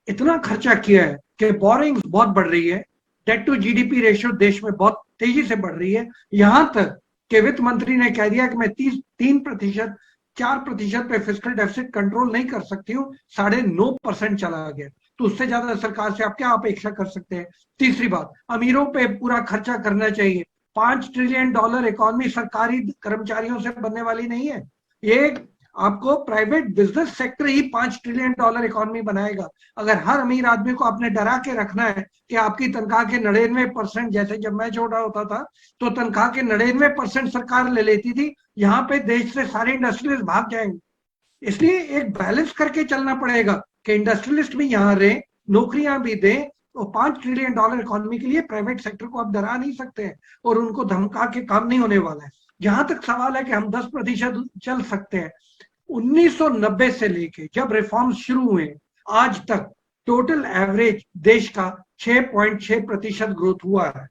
इतना खर्चा किया है कि बोरिंग्स बहुत बढ़ रही है, डेट टू जीडीपी रेशियो देश में बहुत तेजी से बढ़ रही है, यहां तक कि वित्त मंत्री ने कह दिया कि मैं 3%, 4% पे फिस्कल डेफिसिट कंट्रोल नहीं कर सकती हूँ, 9.5% चला गया। तो उससे ज्यादा सरकार से आप क्या अपेक्षा कर सकते हैं? तीसरी बात, अमीरों पे पूरा खर्चा करना चाहिए। $5 ट्रिलियन इकोनॉमी सरकारी कर्मचारियों से बनने वाली नहीं है। ये आपको प्राइवेट बिजनेस सेक्टर ही $5 ट्रिलियन इकोनॉमी बनाएगा। अगर हर अमीर आदमी को आपने डरा के रखना है कि आपकी तनख्वाह के 99%, जैसे जब मैं छोटा होता था तो तनख्वाह के 99% सरकार ले लेती थी, यहाँ पे देश से सारे इंडस्ट्रियलिस्ट भाग जाएंगे। इसलिए एक बैलेंस करके चलना पड़ेगा कि इंडस्ट्रियलिस्ट भी यहाँ रहे, नौकरियां भी दें। तो $5 ट्रिलियन इकोनॉमी के लिए प्राइवेट सेक्टर को आप डरा नहीं सकते हैं और उनको धमका के काम नहीं होने वाला है। जहां तक सवाल है कि हम 10% चल सकते हैं, 1990 से लेके जब रिफॉर्म्स शुरू हुए आज तक टोटल एवरेज देश का 6.6% ग्रोथ हुआ है।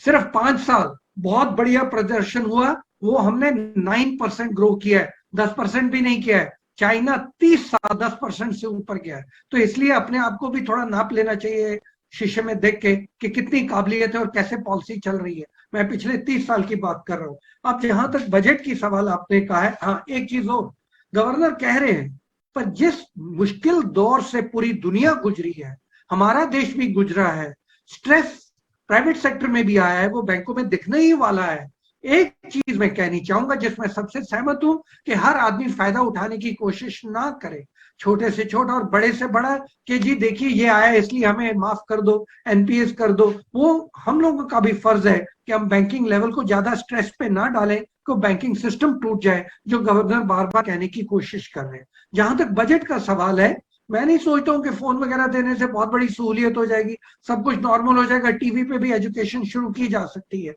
सिर्फ 5 साल बहुत बढ़िया प्रदर्शन हुआ, वो हमने 9% ग्रो किया है, 10% भी नहीं किया है। चाइना 30 साल 10% से ऊपर गया है। तो इसलिए अपने आप को भी थोड़ा नाप लेना चाहिए शीशे में देख के कि कितनी काबिलियत है और कैसे पॉलिसी चल रही है। मैं पिछले 30 साल की बात कर रहा हूं। अब जहां तक बजट की सवाल आपने कहा है, हाँ एक चीज और गवर्नर कह रहे हैं, पर जिस मुश्किल दौर से पूरी दुनिया गुजरी है, हमारा देश भी गुजरा है, स्ट्रेस प्राइवेट सेक्टर में भी आया है, वो बैंकों में दिखने ही वाला है। एक चीज मैं कहनी चाहूंगा जिसमें सबसे सहमत हूं कि हर आदमी फायदा उठाने की कोशिश ना करे, छोटे से छोटा और बड़े से बड़ा, कि जी देखिए ये आया इसलिए हमें माफ कर दो, एनपीएस कर दो। वो हम लोगों का भी फर्ज है कि हम बैंकिंग लेवल को ज्यादा स्ट्रेस पे ना डालें कि बैंकिंग सिस्टम टूट जाए, जो गवर्नर बार बार कहने की कोशिश कर रहे हैं। जहां तक बजट का सवाल है, मैं नहीं सोचता हूँ कि फोन वगैरह देने से बहुत बड़ी सहूलियत हो जाएगी, सब कुछ नॉर्मल हो जाएगा, टीवी पे भी एजुकेशन शुरू की जा सकती है।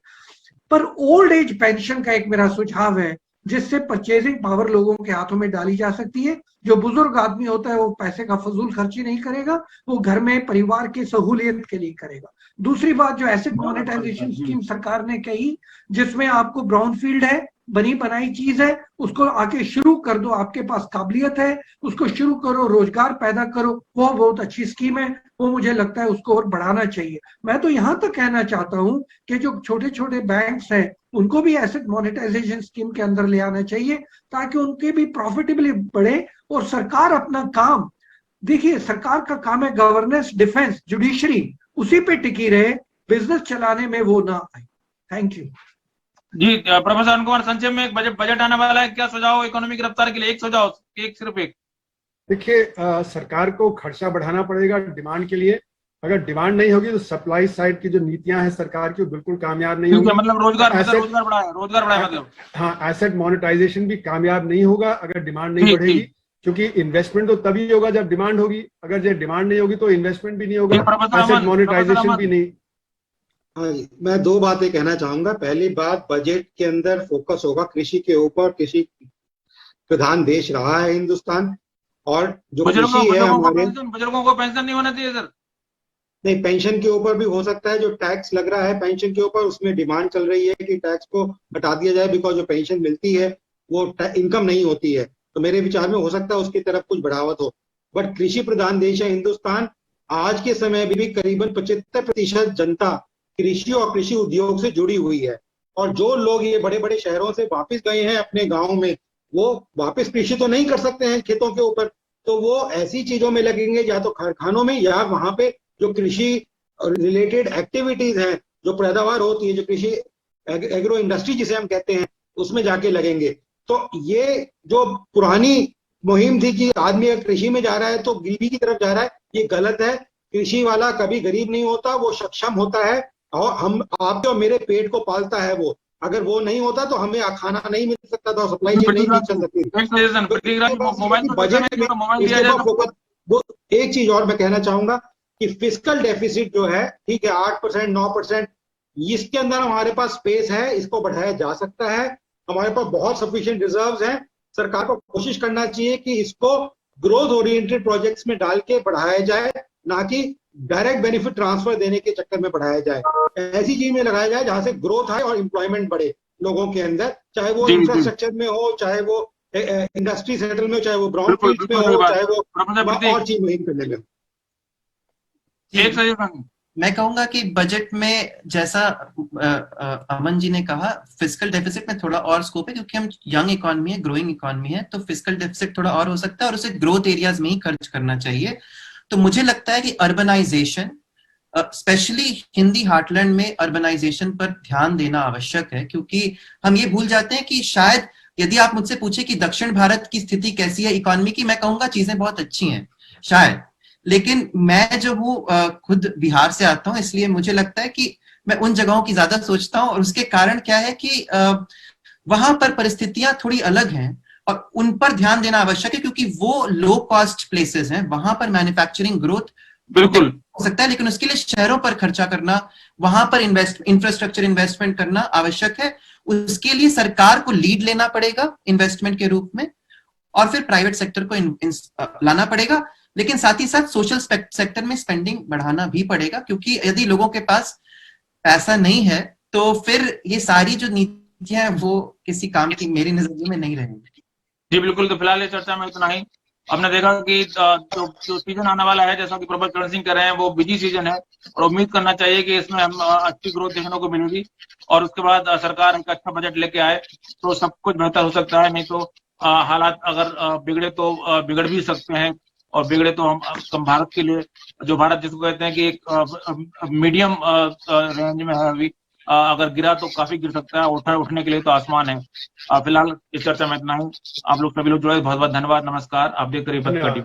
पर ओल्ड एज पेंशन का एक मेरा सुझाव है, जिससे परचेजिंग पावर लोगों के हाथों में डाली जा सकती है। जो बुजुर्ग आदमी होता है वो पैसे का फजूल खर्ची नहीं करेगा, वो घर में परिवार की सहूलियत के लिए करेगा। दूसरी बात, जो एसेट मोनेटाइजेशन स्कीम सरकार ने कही, जिसमें आपको ब्राउन फील्ड है, बनी बनाई चीज है, उसको आके शुरू कर दो, आपके पास काबिलियत है, उसको शुरू करो, रोजगार पैदा करो, वो बहुत अच्छी स्कीम है। वो मुझे लगता है उसको और बढ़ाना चाहिए। मैं तो यहां तक कहना चाहता हूं कि जो छोटे छोटे बैंक्स हैं उनको भी एसेट मोनेटाइजेशन स्कीम के अंदर ले आना चाहिए, ताकि उनके भी प्रॉफिटेबली बढ़े। और सरकार अपना काम, देखिए सरकार का काम है गवर्नेंस, डिफेंस, जुडिशरी, उसी पे टिकी रहे, बिजनेस चलाने में वो ना आए। Thank you
ji. Professor Arun Kumar, संक्षेप में, एक बजट आने वाला है, क्या सुझाव इकोनॉमी की रफ्तार के लिए? एक सुझाव, सिर्फ एक।
देखिए, सरकार को खर्चा बढ़ाना पड़ेगा डिमांड के लिए। अगर डिमांड नहीं होगी तो सप्लाई साइड की जो नीतियां हैं सरकार की, बिल्कुल कामयाब नहीं होगी।
मतलब रोजगार बढ़ाए मतलब।
हाँ, एसेट मोनेटाइजेशन भी कामयाब नहीं होगा अगर डिमांड नहीं बढ़ेगी, क्योंकि इन्वेस्टमेंट तो तभी होगा जब डिमांड होगी। अगर जब डिमांड नहीं होगी तो इन्वेस्टमेंट भी नहीं होगा, एसेट मोनेटाइजेशन भी नहीं।
हाँ जी, मैं 2 बातें कहना चाहूंगा। पहली बात, बजट के अंदर फोकस होगा कृषि के ऊपर। कृषि प्रधान देश रहा है हिंदुस्तान, और जो
बुजुर्गों
कृषि है हमारे,
बुजुर्गों को पेंशन नहीं होना चाहिए सर?
नहीं, पेंशन के ऊपर भी हो सकता है। जो टैक्स लग रहा है पेंशन के ऊपर, उसमें डिमांड चल रही है कि टैक्स को हटा दिया जाए, बिकॉज जो पेंशन मिलती है वो इनकम नहीं होती है। तो मेरे विचार में हो सकता है उसकी तरफ कुछ बढ़ावत हो। बट कृषि प्रधान देश है हिंदुस्तान। आज के समय में भी करीबन 75% जनता कृषि और कृषि उद्योग से जुड़ी हुई है। और जो लोग ये बड़े बड़े शहरों से वापस गए हैं अपने गाँव में, वो वापस कृषि तो नहीं कर सकते हैं खेतों के ऊपर, तो वो ऐसी चीजों में लगेंगे, या तो कारखानों में, या वहां पे जो कृषि रिलेटेड एक्टिविटीज हैं, जो पैदावार होती है, जो कृषि एग्रो इंडस्ट्री जिसे हम कहते हैं, उसमें जाके लगेंगे। तो ये जो पुरानी मुहिम थी कि आदमी कृषि में जा रहा है तो गरीबी की तरफ जा रहा है, ये गलत है। कृषि वाला कभी गरीब नहीं होता, वो सक्षम होता है और हम आपके और मेरे पेट को पालता है वो। अगर वो नहीं होता तो हमें खाना नहीं मिल सकता था, सप्लाई चेन नहीं चल सकती। बजट में इसके ऊपर फोकस। वो एक चीज और मैं कहना चाहूंगा कि फिस्कल डेफिसिट जो है, ठीक है 8% 9%, इसके अंदर हमारे पास स्पेस है, इसको बढ़ाया जा सकता है। हमारे पास बहुत सफिशिएंट रिजर्व्स हैं। सरकार को कोशिश करना चाहिए कि इसको ग्रोथ ओरिएंटेड प्रोजेक्ट्स में डाल के बढ़ाया जाए, ना कि डायरेक्ट बेनिफिट ट्रांसफर देने के चक्कर में बढ़ाया जाए। ऐसी चीज में लगाया जाए जहां से ग्रोथ आए और एम्प्लॉयमेंट बढ़े लोगों के अंदर, चाहे वो इंफ्रास्ट्रक्चर में हो, चाहे वो इंडस्ट्री सेटल में हो, चाहे वो ब्राउन फील्ड में हो, चाहे वो और चीज मुहिम करने में।
मैं कहूंगा कि बजट में जैसा अमन जी ने कहा, फिस्कल डेफिसिट में थोड़ा और स्कोप है, क्योंकि हम यंग इकोनॉमी है, ग्रोइंग इकोनॉमी है, तो फिस्कल डेफिसिट थोड़ा और हो सकता है और उसे ग्रोथ एरियाज में ही खर्च करना चाहिए। तो मुझे लगता है कि अर्बनाइजेशन, स्पेशली हिंदी हार्टलैंड में अर्बनाइजेशन पर ध्यान देना आवश्यक है, क्योंकि हम ये भूल जाते हैं कि शायद यदि आप मुझसे पूछे कि दक्षिण भारत की स्थिति कैसी है इकोनॉमी की, मैं कहूंगा चीजें बहुत अच्छी हैं शायद। लेकिन मैं जो हूँ खुद बिहार से आता हूँ, इसलिए मुझे लगता है कि मैं उन जगहों की ज्यादा सोचता हूँ, और उसके कारण क्या है कि वहां पर परिस्थितियां थोड़ी अलग हैं और उन पर ध्यान देना आवश्यक है, क्योंकि वो लो कॉस्ट प्लेसेस हैं, वहां पर मैन्युफैक्चरिंग ग्रोथ बिल्कुल हो सकता है, लेकिन उसके लिए शहरों पर खर्चा करना, वहां पर इंफ्रास्ट्रक्चर इन्वेस्टमेंट करना आवश्यक है। उसके लिए सरकार को लीड लेना पड़ेगा इन्वेस्टमेंट के रूप में, और फिर प्राइवेट सेक्टर को लाना पड़ेगा, लेकिन साथ ही साथ सोशल सेक्टर में स्पेंडिंग बढ़ाना भी पड़ेगा, क्योंकि यदि लोगों के पास पैसा नहीं है तो फिर ये सारी जो नीतियां हैं वो किसी काम की मेरी नजर में नहीं रहेंगी।
जी बिल्कुल। तो फिलहाल इस चर्चा में इतना ही। हमने देखा कि जो सीजन आने वाला है, जैसा कि प्रबल चरण सिंह कर रहे हैं, वो बिजी सीजन है और उम्मीद करना चाहिए कि इसमें हम अच्छी ग्रोथ देखने को मिलेगी और उसके बाद सरकार एक अच्छा बजट लेके आए तो सब कुछ बेहतर हो सकता है। नहीं तो हालात अगर बिगड़े तो बिगड़ भी सकते हैं, और बिगड़े तो हम भारत के लिए, जो भारत जिसको कहते हैं कि एक मीडियम रेंज में है अभी, अगर गिरा तो काफी गिर सकता है, उठने के लिए तो आसमान है। फिलहाल इस चर्चा में इतना ही। आप लोग सभी लोग जुड़े, बहुत बहुत धन्यवाद, नमस्कार। आप देख रहे हैं